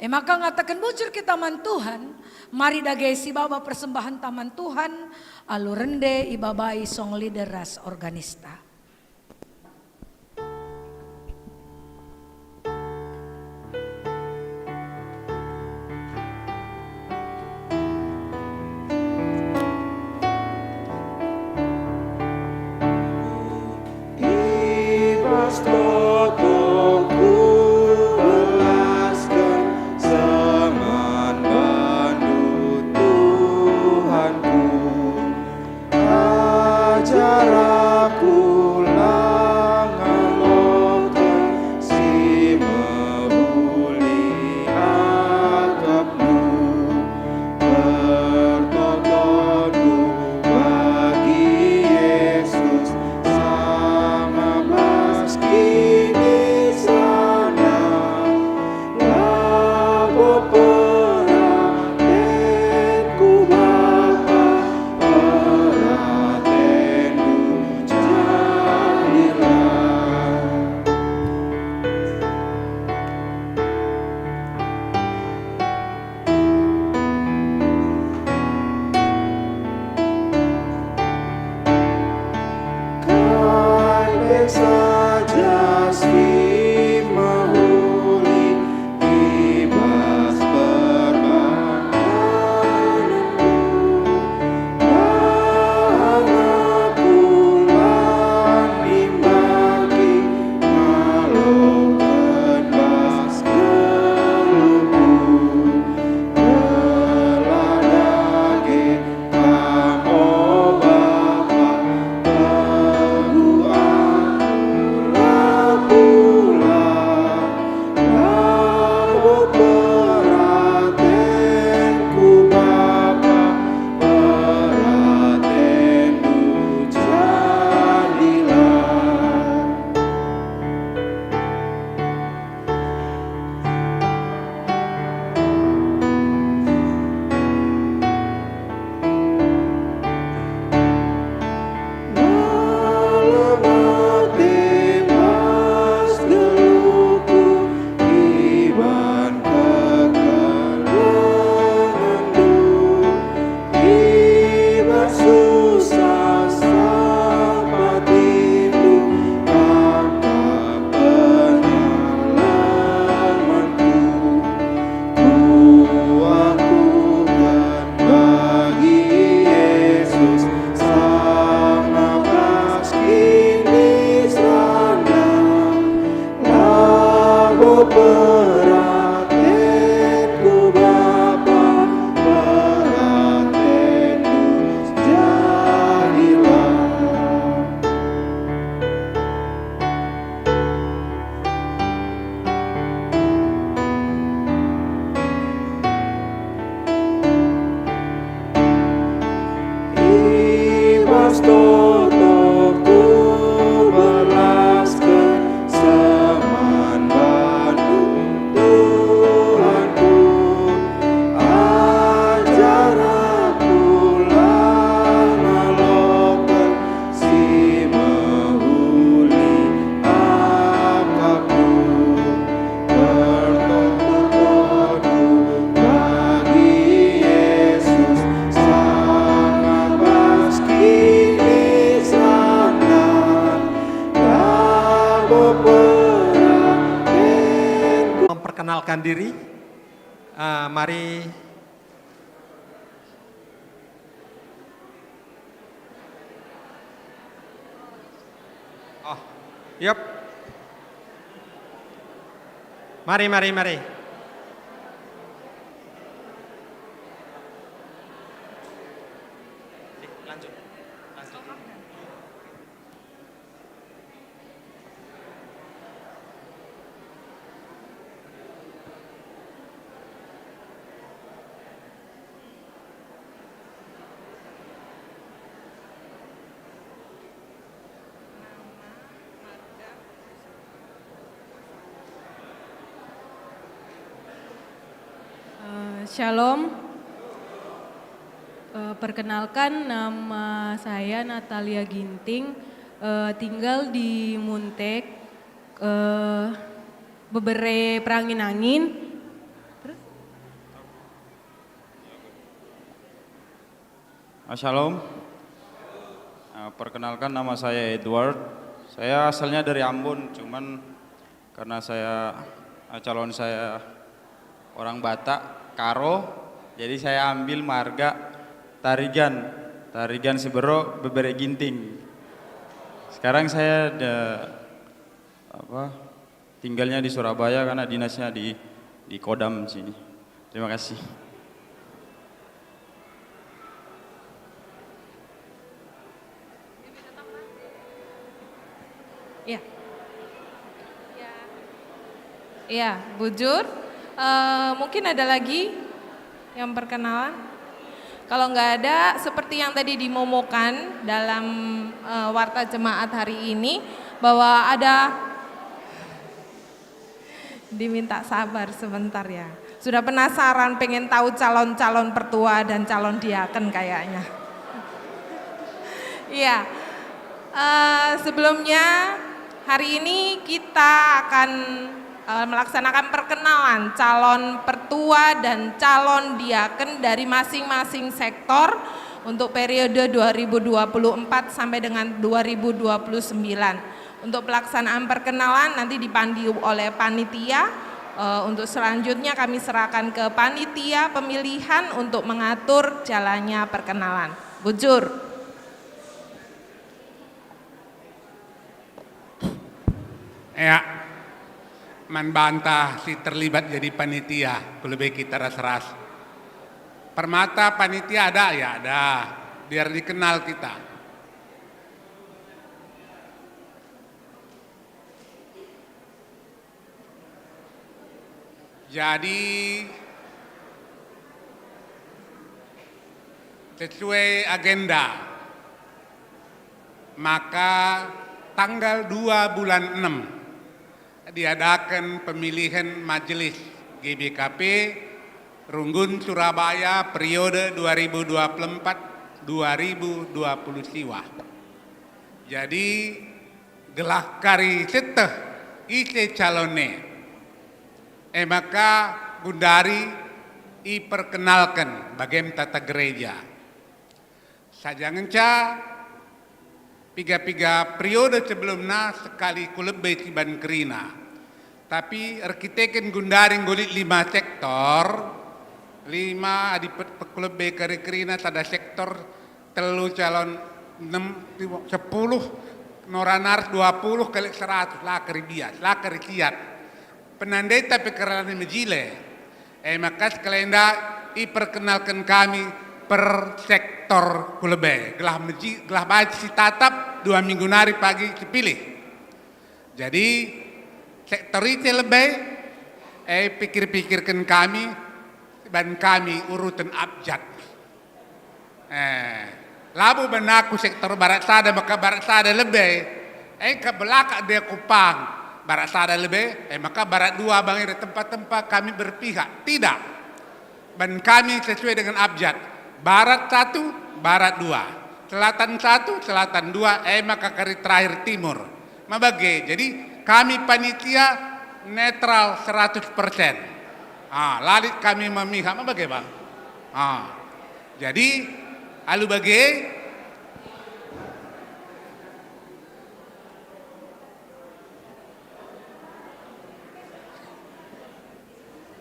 Maka ngatakan bujur kita man Tuhan, mari dage si baba persembahan taman Tuhan, alu rende ibabai song lideras organista. Ajar aku Totoku berlaskan seman Bandung Tuhanku, ajar aku langalokan si menghuli akaku, bertotoku bagi Yesus sangat baskili sana, lagu perahen. Memperkenalkan diri, mari yuk, mari. Lanjut. Shalom. Perkenalkan, nama saya Natalia Ginting, tinggal di Muntek, Bebere Perangin-angin. Shalom. Perkenalkan, nama saya Edward. Saya asalnya dari Ambon, cuman karena calon saya orang Batak, Karo, jadi saya ambil marga Tarigan Sibero Bebere Ginting. Sekarang saya tinggalnya di Surabaya karena dinasnya di Kodam sini. Terima kasih. Ya, bujur. Mungkin ada lagi yang perkenalan? Kalau nggak ada, seperti yang tadi dimomokan dalam warta jemaat hari ini, bahwa ada, diminta sabar sebentar ya. Sudah penasaran pengen tahu calon-calon pertua dan calon diaken kayaknya. Iya, sebelumnya hari ini kita akan melaksanakan perkenalan calon pertua dan calon diaken dari masing-masing sektor untuk periode 2024 sampai dengan 2029. Untuk pelaksanaan perkenalan nanti dipandu oleh panitia. Untuk selanjutnya kami serahkan ke panitia pemilihan untuk mengatur jalannya perkenalan. Bujur. Ya, membantah si terlibat jadi panitia, lebih kita ras-ras. Permata panitia ada ya ada, biar dikenal kita. Jadi sesuai agenda, maka tanggal 2 bulan 6 diadakan pemilihan majelis GBKP Runggun Surabaya periode 2024-2020 siwa. Jadi gelah kari seteh ise calone. Maka Gundari perkenalkan bagaimana tata gereja. Sajanganca piga-piga periode sebelumnya sekali kulebe siban kerina. Tapi arkiteken Gundaring golit 5 sektor, 5 adi kulebe kerina tada sektor telu calon 6, 10, noranar 20 kali 100 lah keribias, lah kerikiat. Penandai tapi kerana mejile. Maka sekalenda perkenalkan kami per sektor kulebe. Gelah baca si tatap 2 minggu nari pagi dipilih. Jadi sektor itu lebih pikir-pikirkan kami dan kami urutan abjad. Labu benaku sektor barat sada maka barat sada lebih. Ke belakang dia Kupang barat sada lebih. Maka barat dua bang ada tempat-tempat kami berpihak. Tidak. Dan kami sesuai dengan abjad. Barat satu, barat dua. Selatan satu, selatan dua. Maka kari terakhir timur. Mabage. Jadi kami panitia netral 100%. Lalit kami memihak. Mabage bang. Jadi alu bage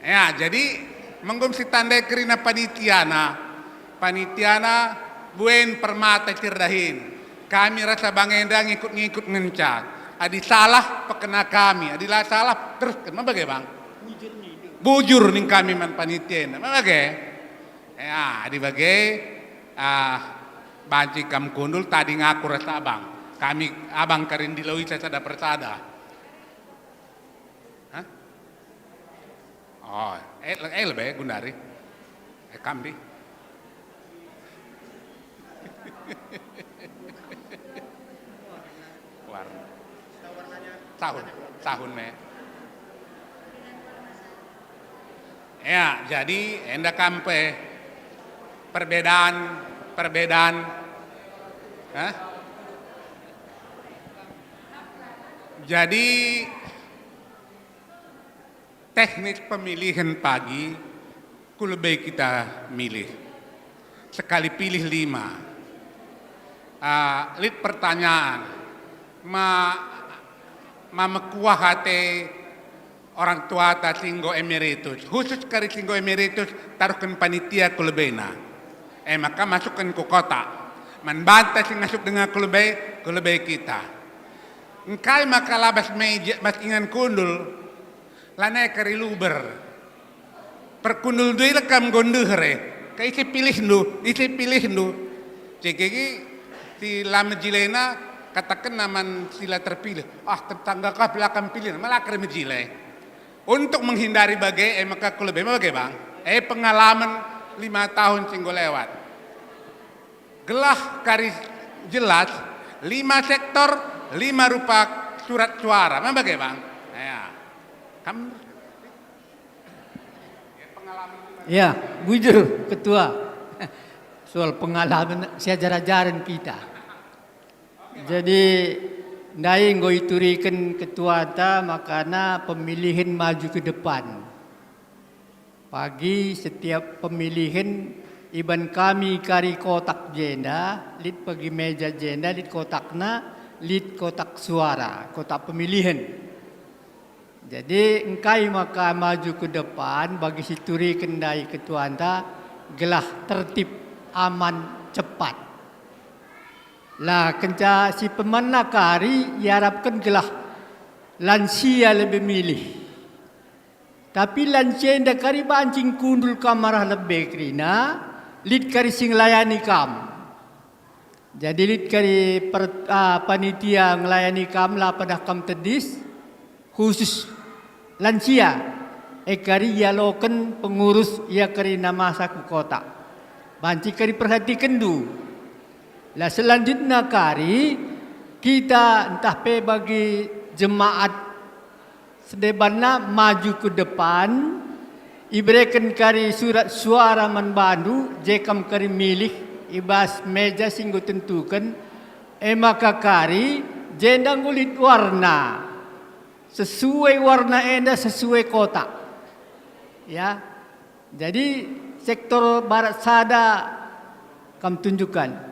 ya, jadi menggumsi tandai kerina panitiana buen permata cirdahin. Kami rasa Bang Endang ngikut-ngikut ngencak. Adi salah pekena kami, adilah salah terus kenapa bagaimana bang? Bujur nih kami man panitiana, bagaimana? Ya, adi bagai banci kam kundul tadi ngaku rasa abang. Kami abang karin di loi saya sada persada. Hah? Oh, lebih Gundari. Kambi. Warna. Tahun me. Ya, jadi enda kampe perbedaan. Jadi teknik pemilihan pagi lebih kita milih. Sekali pilih 5. Lid pertanyaan. Mekuah hati orang tua ta singgo emeritus. Khusus kari singgo emeritus taruhkan panitia kulebena. Maka masukkan ke kota. Membantah sing masuk dengan kulebay kita. Engkai maka labas meja mas ingan kundul. Lanai kari luber. Perkundul dui lekam gonduhere. Kai isi pilih ndu. Cekegi si lama jilena katakan naman sila terpilih. Tetangga kah belakang pilih. Malah kari mejile. Untuk menghindari bagai maka kulebay bagai bang. Pengalaman 5 tahun singgo lewat. Gelah kari jelas 5 sektor 5 rupa surat suara. Mana bagai bang? Ya. Ya, bujur ketua. Soal pengalaman saya ajaran kita. Jadi ndai ngoiturikan ketua ta makana pemilihan maju ke depan. Pagi setiap pemilihan iban kami kari kotak jenda, lid pergi meja jenda, lid kotakna, lid kotak suara, kotak pemilihan. Jadi engkai maka maju ke depan bagi situri kendai ketua anda gelah tertib aman cepat. Lah kenca si pemenang kari diharapkan gelah lansia lebih milih. Tapi lansia indah kari bancing kundul kamarah lebih kerina lid kari sing layani kam. Jadi lid kari panitia ngelayani kam lah pada kam tedis khusus lansia. Kari yaloken pengurus ia kari nama saku kota. Banci kari perhatikan du. Lah selanjutnya kari kita entah pe bagi jemaat sedebana maju ke depan ibrekan kari surat suara manbandu jekam kari milih ibas meja singgo tentukan maka kari jendang kulit warna sesuai warna enda sesuai kotak ya. Jadi sektor barat sada kam tunjukkan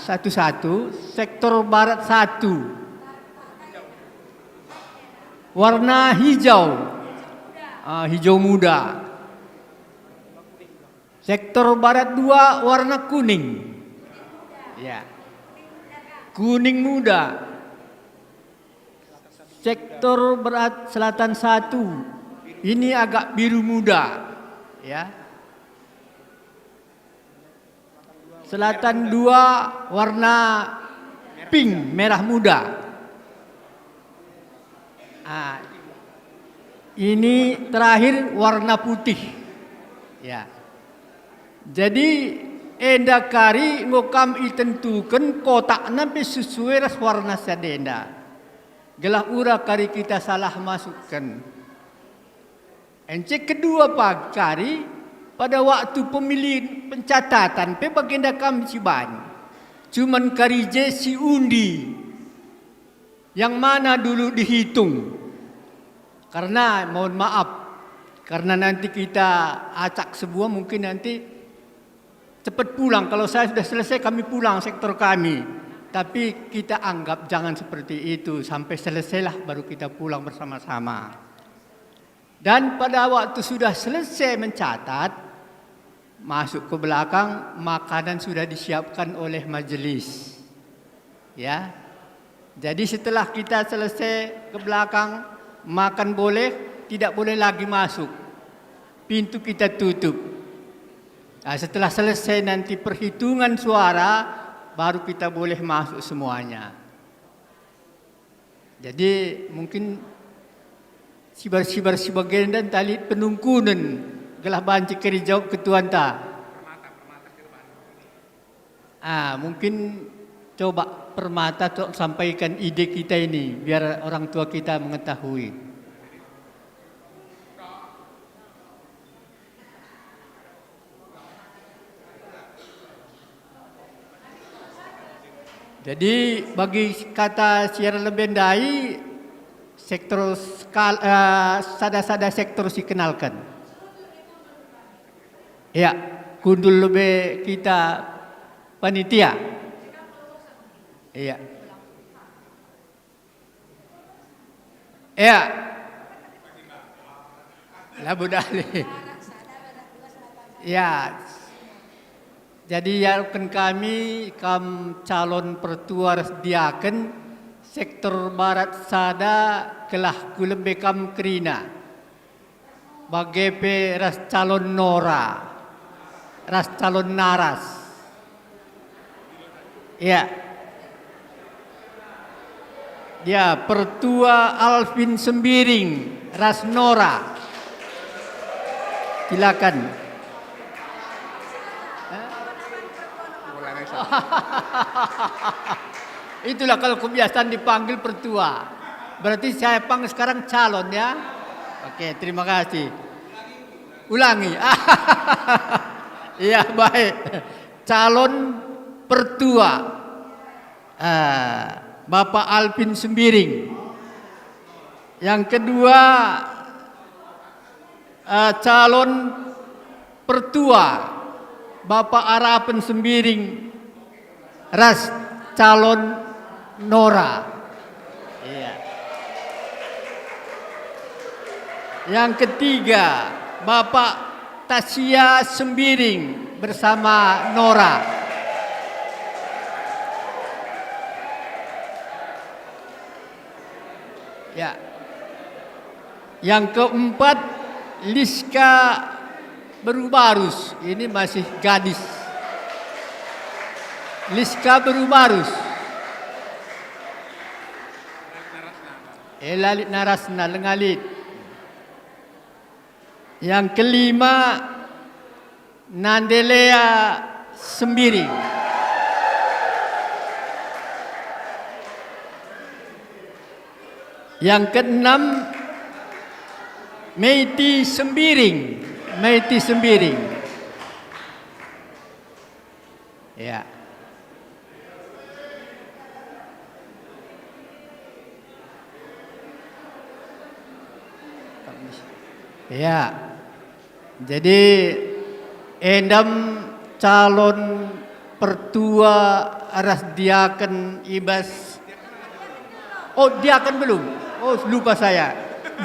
satu-satu. Sektor barat 1 warna hijau, hijau muda. Sektor barat 2 warna kuning, ya, kuning muda. Sektor barat selatan 1 ini agak biru muda, ya. Selatan 2 warna pink merah muda. Ini terakhir warna putih. Ya. Jadi enda kari ngokam itentukan kotak nampi sesuai ras warna sadenda. Gelah ura kari kita salah masukkan. Encik kedua pak kari pada waktu pemilihan pencatatan pe bagenda kami ciban. Cuman kari je si undi yang mana dulu dihitung. Karena mohon maaf, karena nanti kita acak sebuah mungkin nanti cepat pulang. Kalau saya sudah selesai kami pulang sektor kami. Tapi kita anggap jangan seperti itu. Sampai selesailah baru kita pulang bersama-sama. Dan pada waktu sudah selesai mencatat, masuk ke belakang, makanan sudah disiapkan oleh majelis. Ya. Jadi setelah kita selesai ke belakang, makan boleh, tidak boleh lagi masuk. Pintu kita tutup. Nah, setelah selesai nanti perhitungan suara, baru kita boleh masuk semuanya. Jadi mungkin sibar-sibar sebagian dan tali penungkunan gelah banci keri jawab ketuan ta. Mungkin coba Permata untuk sampaikan ide kita ini biar orang tua kita mengetahui. Jadi bagi kata Sierra Lebendai sektor sada-sada sektor dikenalkan. Ya, kundul lebih kita panitia. Iya. Ya. Labu Dali. Ya. Jadi yakin kami calon pertua resdiaken sektor barat sada kelah kulembe kam Krina. Bagepe ras calon Nora. Ras calon Naras. Ya. Ya, Pertua Alvin Sembiring, Rasnora. Silakan. Itulah kalau kebiasaan dipanggil Pertua. Berarti saya panggil sekarang calon ya. Oke, terima kasih. Ulangi. Iya, baik. Calon Pertua. Bapak Alvin Sembiring. Yang kedua calon Pertua Bapak Arapen Sembiring ras calon Nora. Iya. Yang ketiga Bapak Tasya Sembiring bersama Nora. Ya. Yang keempat Liska Berubarus, ini masih gadis. Liska Berubarus. Elalit Narasna Lengalit. Yang kelima Nandelea Sembiring. Yang keenam Meiti Sembiring. Meiti Sembiring. Ya. Ya. Jadi endam calon Pertua Rasdiaken Ibas. Oh, diaken belum? Oh, lupa saya.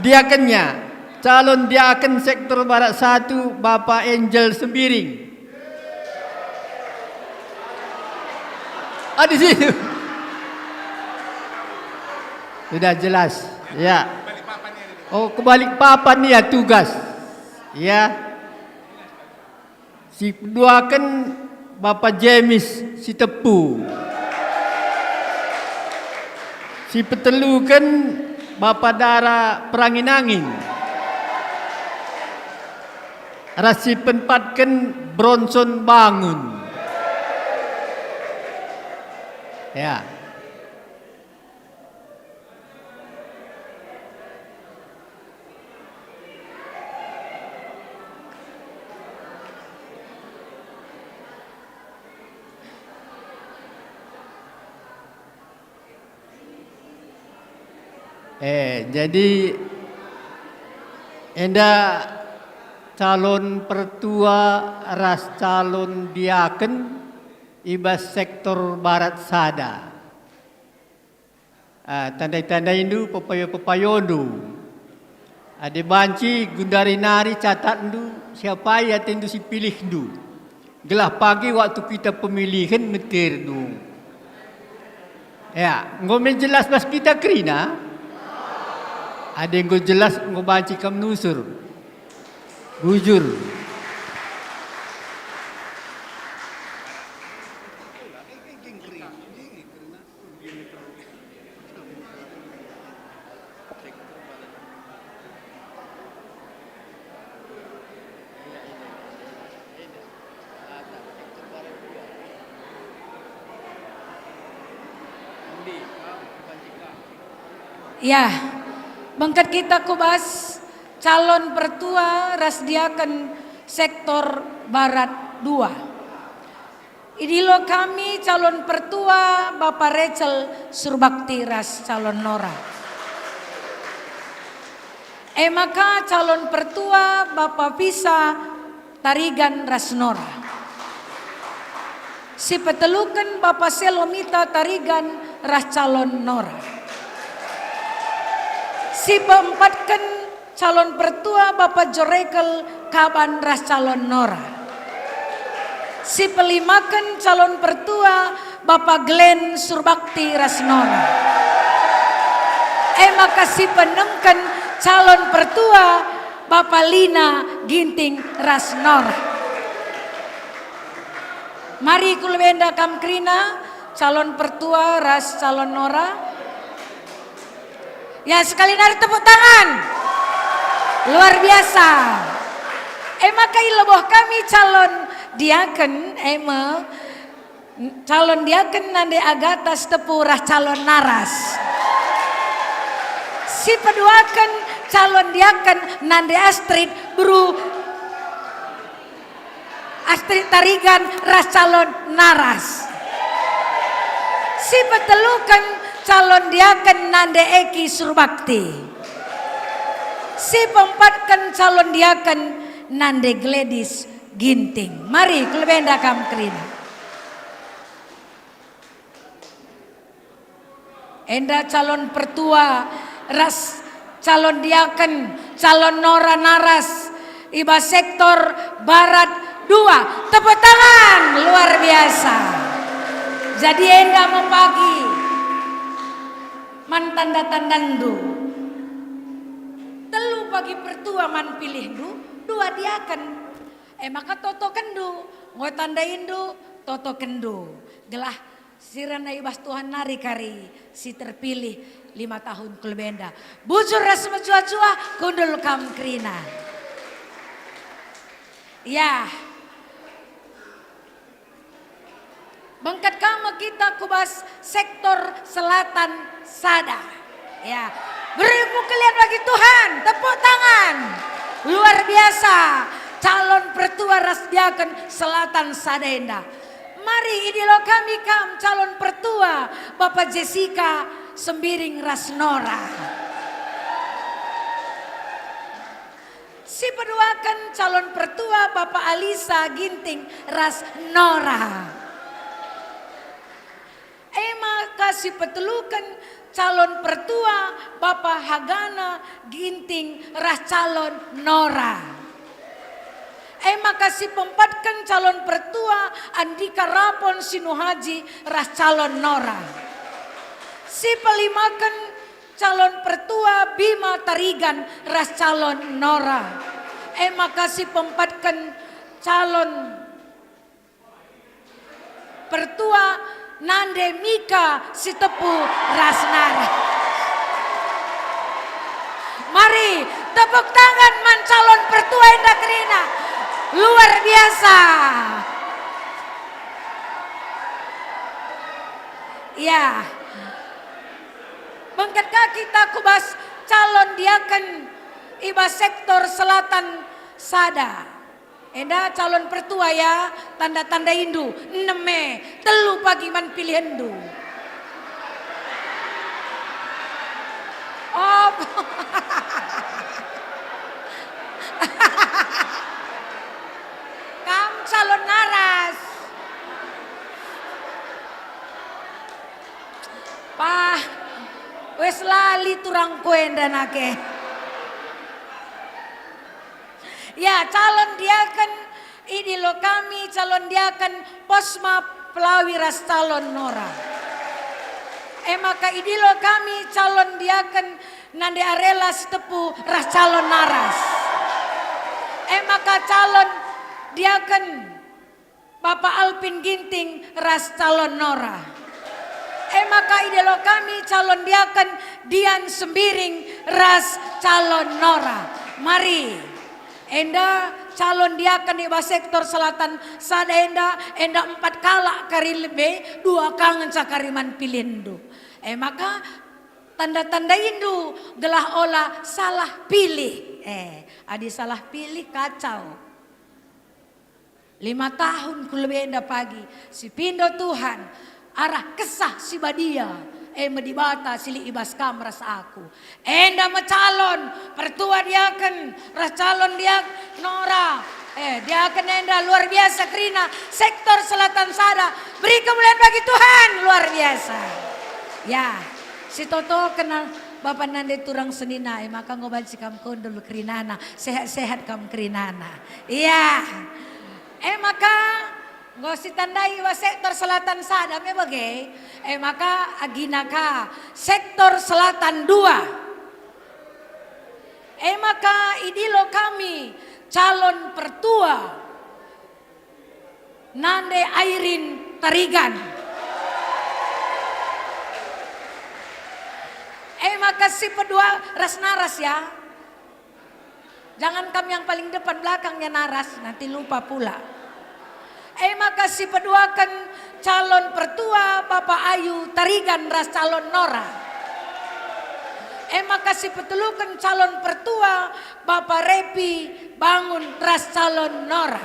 Diakennya. Calon diaken sektor Barat 1 Bapak Angel Sembiring. Di situ. Sudah jelas. Ya. Oh, kebalik papan nih ya tugas. Ya. Si duaken Bapak James si Tepu. Si petelukan Bapak Dara Perangin-angin. Rasi penpatkan Bronson Bangun. Ya. Jadi enda calon pertua ras calon diaken ibas sektor barat sada. Tanda-tanda indu pepayo ndu. Ade banci gundari nari catat ndu siapa ya tendu si pilih ndu. Gelah pagi waktu kita pemilihan metir ndu. Ya, ngomen jelas bas kita krina. Ada yang gue jelas gue banci kam nusur. Bujur. Ya, bangkat kita kubas calon pertua Rasdiaken sektor Barat 2. Idilo kami calon pertua Bapak Rachel Surbakti Ras calon Nora. Maka calon pertua Bapak Visa Tarigan Ras Nora. Si petelukan Bapak Selomita Tarigan Ras calon Nora. Si peempatkan calon pertua Bapak Jorekel Kaban Ras calon Nora. Si pelimakan calon pertua Bapak Glenn Surbakti Ras Nora. Maka si penengkan calon pertua Bapak Lina Ginting Ras Nora. Mari kulbenda kamkrina calon pertua Ras calon Nora. Ya sekali nari tepuk tangan. Luar biasa. Maka iloboh kami calon diaken calon diaken nande agatas tepurah calon naras. Si peduaken calon diaken nande Astrid Bru Astrid Tarigan ras calon naras. Si petelukan calon diaken nande Eki Surbakti. Si peempatkan calon diaken nande Gladys Ginting. Mari kulbenda kamkrina. Enda calon pertua ras calon diaken calon Nora naras iba sektor Barat 2. Tepuk tangan luar biasa. Jadi enda mempagi man tanda-tandandu. Telu pagi pertua man pilih du, 2 diaken. Maka toto kendu, ngoy tanda indu, toto kendu. Gelah sirana ibas Tuhan nari kari si terpilih 5 tahun kulbenda. Bujur ras menjua-jua kundul kamkrina. Ya. Bangkat kama kita kubas sektor selatan sada. Ya, beri pukulan bagi Tuhan, tepuk tangan. Luar biasa, calon pertua Rasdiaken selatan Sadenda. Mari idilo kami calon pertua Bapak Jessica Sembiring Rasnora. Si peduakan calon pertua Bapak Alisa Ginting Rasnora. Kasih petelukan calon pertua Bapak Hagana Ginting Ras calon Nora. Kasih pempatkan calon pertua Andika Rapon Sinuhaji Ras calon Nora. Si pelimakan calon pertua Bima Tarigan Ras calon Nora. Kasih pempatkan calon pertua Nande Mika Sitepu Rasnara. Mari tepuk tangan man calon pertua Enda Kerina. Luar biasa. Ya. Bangkatkah kita kubas calon diaken iba sektor selatan sada. Enda calon pertua ya, tanda-tanda Hindu. 6 telu pagi man pilih Hindu. Oh. Kam calon naras. Pah, wes lali turang kuenda nake. Ya, calon diaken idilo kami, calon diaken Posma Pelawi ras calon Nora. Maka idilo kami calon diaken Nande Arela Stepu ras calon naras. Maka calon diaken Bapak Alpin Ginting ras calon Nora. Maka idilo kami calon diaken Dian Sembiring ras calon Nora. Mari. Enda calon diaken iba sektor selatan sada enda 4 kala kari lebe 2 kangen sakariman pilindu. Maka tanda-tanda Hindu gelah olah salah pilih. Adi salah pilih kacau. 5 tahun ku lebe enda pagi si pindo Tuhan arah kesah si badia. Medibata sili ibas kam ras aku. Enda macalon pertua diaken ras calon dia Nora. Diaken enda luar biasa Krina sektor selatan sada. Beri kemuliaan bagi Tuhan luar biasa. Ya, si Toto kenal Bapak Nande turang senina. Maka ngoban si kam kondol Krinana. Sehat-sehat kam Krinana. Iya. Maka ngosi tandai wa sektor selatan sada me bagai. Maka aginaka sektor selatan 2. Maka idilo kami calon pertua Nande Airin Tarigan. Maka si pedua ras naras ya. Jangan kami yang paling depan belakangnya naras nanti lupa pula. Maka si peduakan calon pertua Bapak Ayu Tarigan ras calon Nora. Maka si petulukan calon pertua Bapak Repi Bangun ras calon Nora.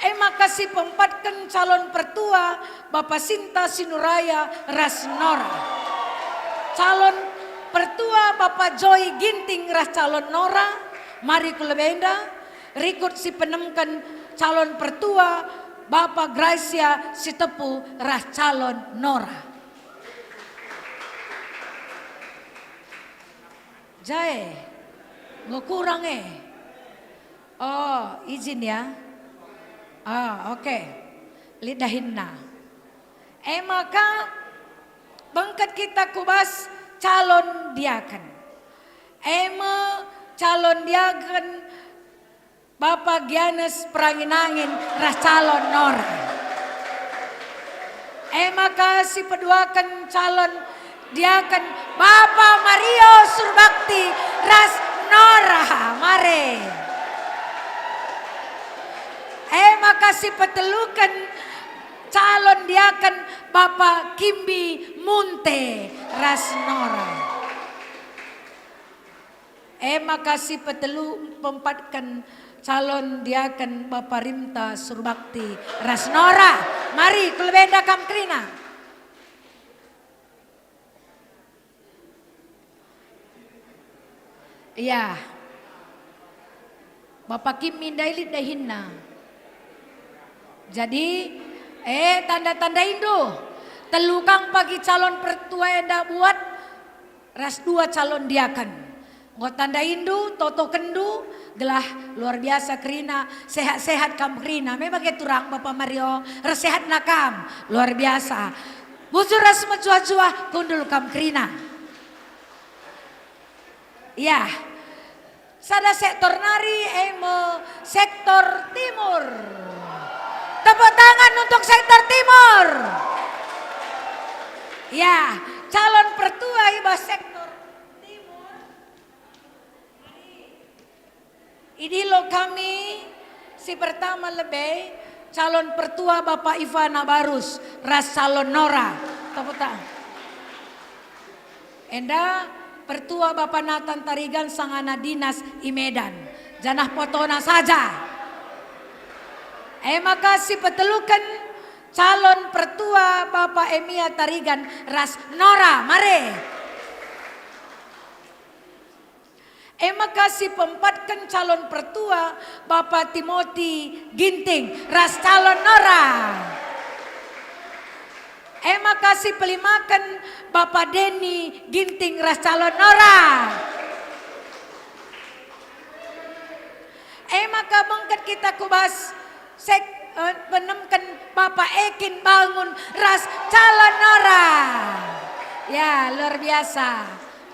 Maka si pempatkan calon pertua Bapak Sinta Sinuraya ras Nora. Calon pertua Bapak Joy Ginting ras calon Nora. Mari kulebenda rikut si penemkan calon pertua Bapak Gracia Sitepu ras calon Nora. Jae, ngekurang Oh, izin ya. Oke. Lidahinna. Maka bangkat kita kubas calon diaken. Calon diaken Bapak Gianus Pranginangin ras calon Nora. Maka si peduakan calon diaken Bapak Mario Surbakti ras Nora. Mare. Maka si petelukan calon diaken Bapak Kimbi Munte ras Nora. Maka si petelu pempatkan calon diaken Bapak Rimta Surbakti ras Nora. Mari kulbenda kam Krina. Iya. Bapak Kim Mindailit dahinna. Jadi tanda-tanda Hindu. Telukang pagi calon pertua enda buat ras 2 calon diaken. Ngot tanda Hindu, Toto Kendu, gelah luar biasa Krina, sehat-sehat kam Krina. Memang turang Bapak Mario, resehat nakam, luar biasa. Bujur ras mencuah-cuah, kundul kam Krina. Ya, sada sektor nari, sektor timur. Tepuk tangan untuk sektor timur. Ya, calon pertua iba sektor idilo kami si pertama lebih calon pertua Bapak Ivana Barus ras calon Nora. tepuk tangan. Enda pertua Bapak Nathan Tarigan sangana dinas Imedan. Janah potona saja. Makasih petelukan calon pertua Bapak Emia Tarigan ras Nora, mare. Makasih pempatkan calon pertua Bapak Timothy Ginting ras calon Nora. Makasih pelimakan Bapak Denny Ginting ras calon Nora. Maka bangkat kita kubas penemkan Bapak Ekin Bangun ras calon Nora. Ya, luar biasa.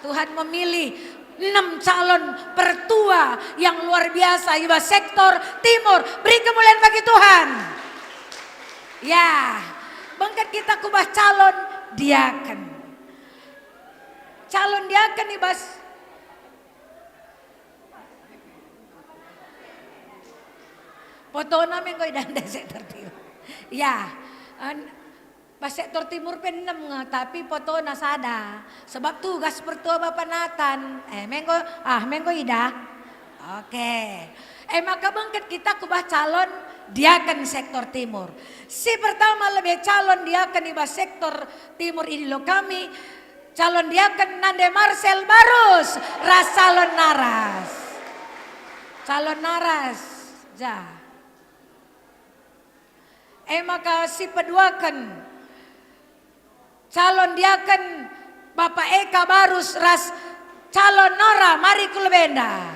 Tuhan memilih 6 calon pertua yang luar biasa di sektor timur. Beri kemuliaan bagi Tuhan. Ya, bangkat kita kubah calon diaken. Calon diaken ibas potona mengko danda sektor timur. Ya, pas sektor timur pen 6 tapi potona sada. Sebab tugas pertua Bapak Nathan. Mengko ida. Oke. Maka bangkit kita kubah calon diaken sektor timur. Si pertama lebih calon diaken di sektor timur ini lo kami. Calon diaken Nande Marcel Barus ras calon naras. Calon naras. Ja. Maka si peduakan calon diaken Bapak Eka Barus ras calon Nora mari kulbenda.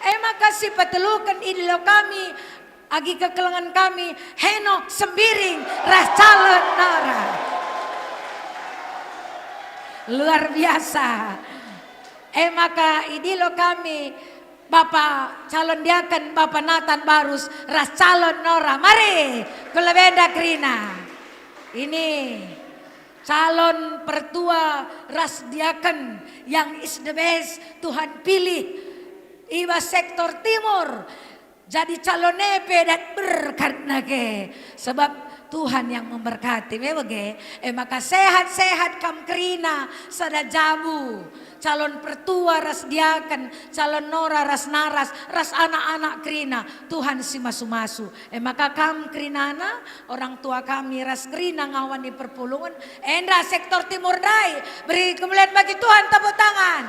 Maka si petelukan idilo kami agi kekelengan kami Heno Sembiring ras calon Nora. Luar biasa. Maka idilo kami Bapak calon diaken Bapak Nathan Barus ras calon Nora. Mari kulbenda Krina. Ini calon pertua ras diaken yang is the best Tuhan pilih iba sektor timur jadi calon nepe dan berkat nage sebab Tuhan yang memberkati maka sehat-sehat kam Krina sada jabu calon pertua ras diaken calon Nora ras naras ras anak-anak Krina Tuhan si masu-masu maka kam Krinana orang tua kami ras Krina ngawan di perpulungan enda sektor timur dai beri kemuliaan bagi Tuhan tepuk tangan.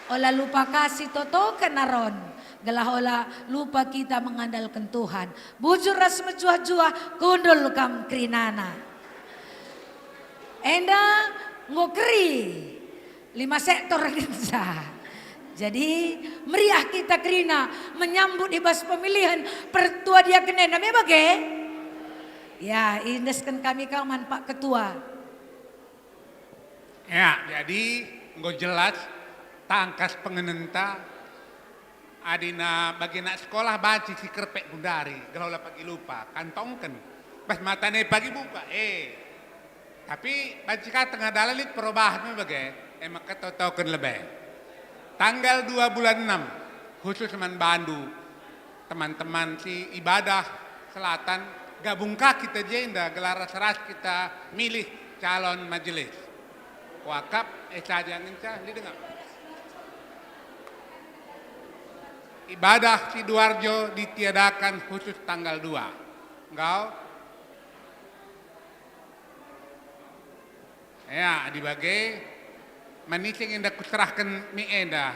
Ola lupa kasih toto kenaron gelah ola lupa kita mengandalkan Tuhan bujur ras menjuah-juah kundul kam Krinana enda ngokri 5 sektor kita. Jadi meriah kita Krina menyambut ibas pemilihan pertua dia kenen namanya bagai ya indeskan kami kawan Pak Ketua. Ya jadi nggak jelas tangkas pengenenta adina bagi nak sekolah baci si kerpek bundari gelola pagi lupa kantongkan pas matane pagi buka tapi baci kata ngadalit perubahan bagai maka tahu-tahukan lebih tanggal 2 bulan 6 khusus Manbandu teman-teman si ibadah selatan gabungkah kita jenda gelar seras kita milih calon majelis wakaf saja ngencah didengar ibadah Sidoarjo ditiadakan khusus tanggal 2 engkau ya dibagi manising indah kuserahkan mi enda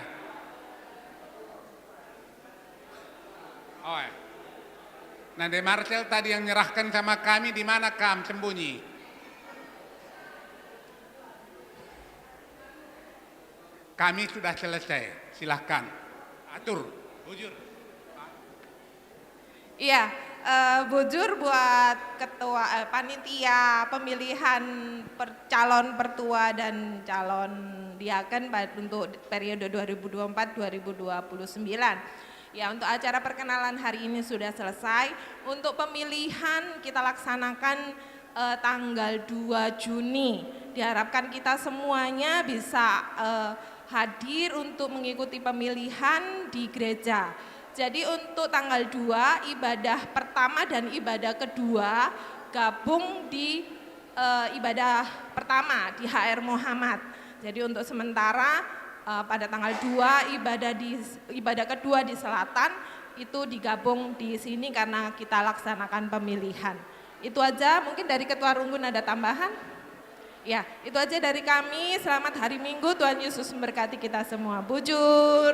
Nande Marcel tadi yang nyerahkan sama kami di mana kam sembunyi kami sudah selesai silahkan atur bujur. Iya, bujur buat ketua panitia pemilihan calon pertua dan calon diaken untuk periode 2024-2029. Ya, untuk acara perkenalan hari ini sudah selesai. Untuk pemilihan kita laksanakan tanggal 2 Juni. Diharapkan kita semuanya bisa hadir untuk mengikuti pemilihan di gereja. Jadi untuk tanggal 2 ibadah pertama dan ibadah kedua gabung di ibadah pertama di HR Muhammad. Jadi untuk sementara pada tanggal 2 ibadah kedua di selatan itu digabung di sini karena kita laksanakan pemilihan. Itu aja, mungkin dari Ketua Runggun ada tambahan? Ya, itu aja dari kami. Selamat hari Minggu, Tuhan Yesus memberkati kita semua. Bujur.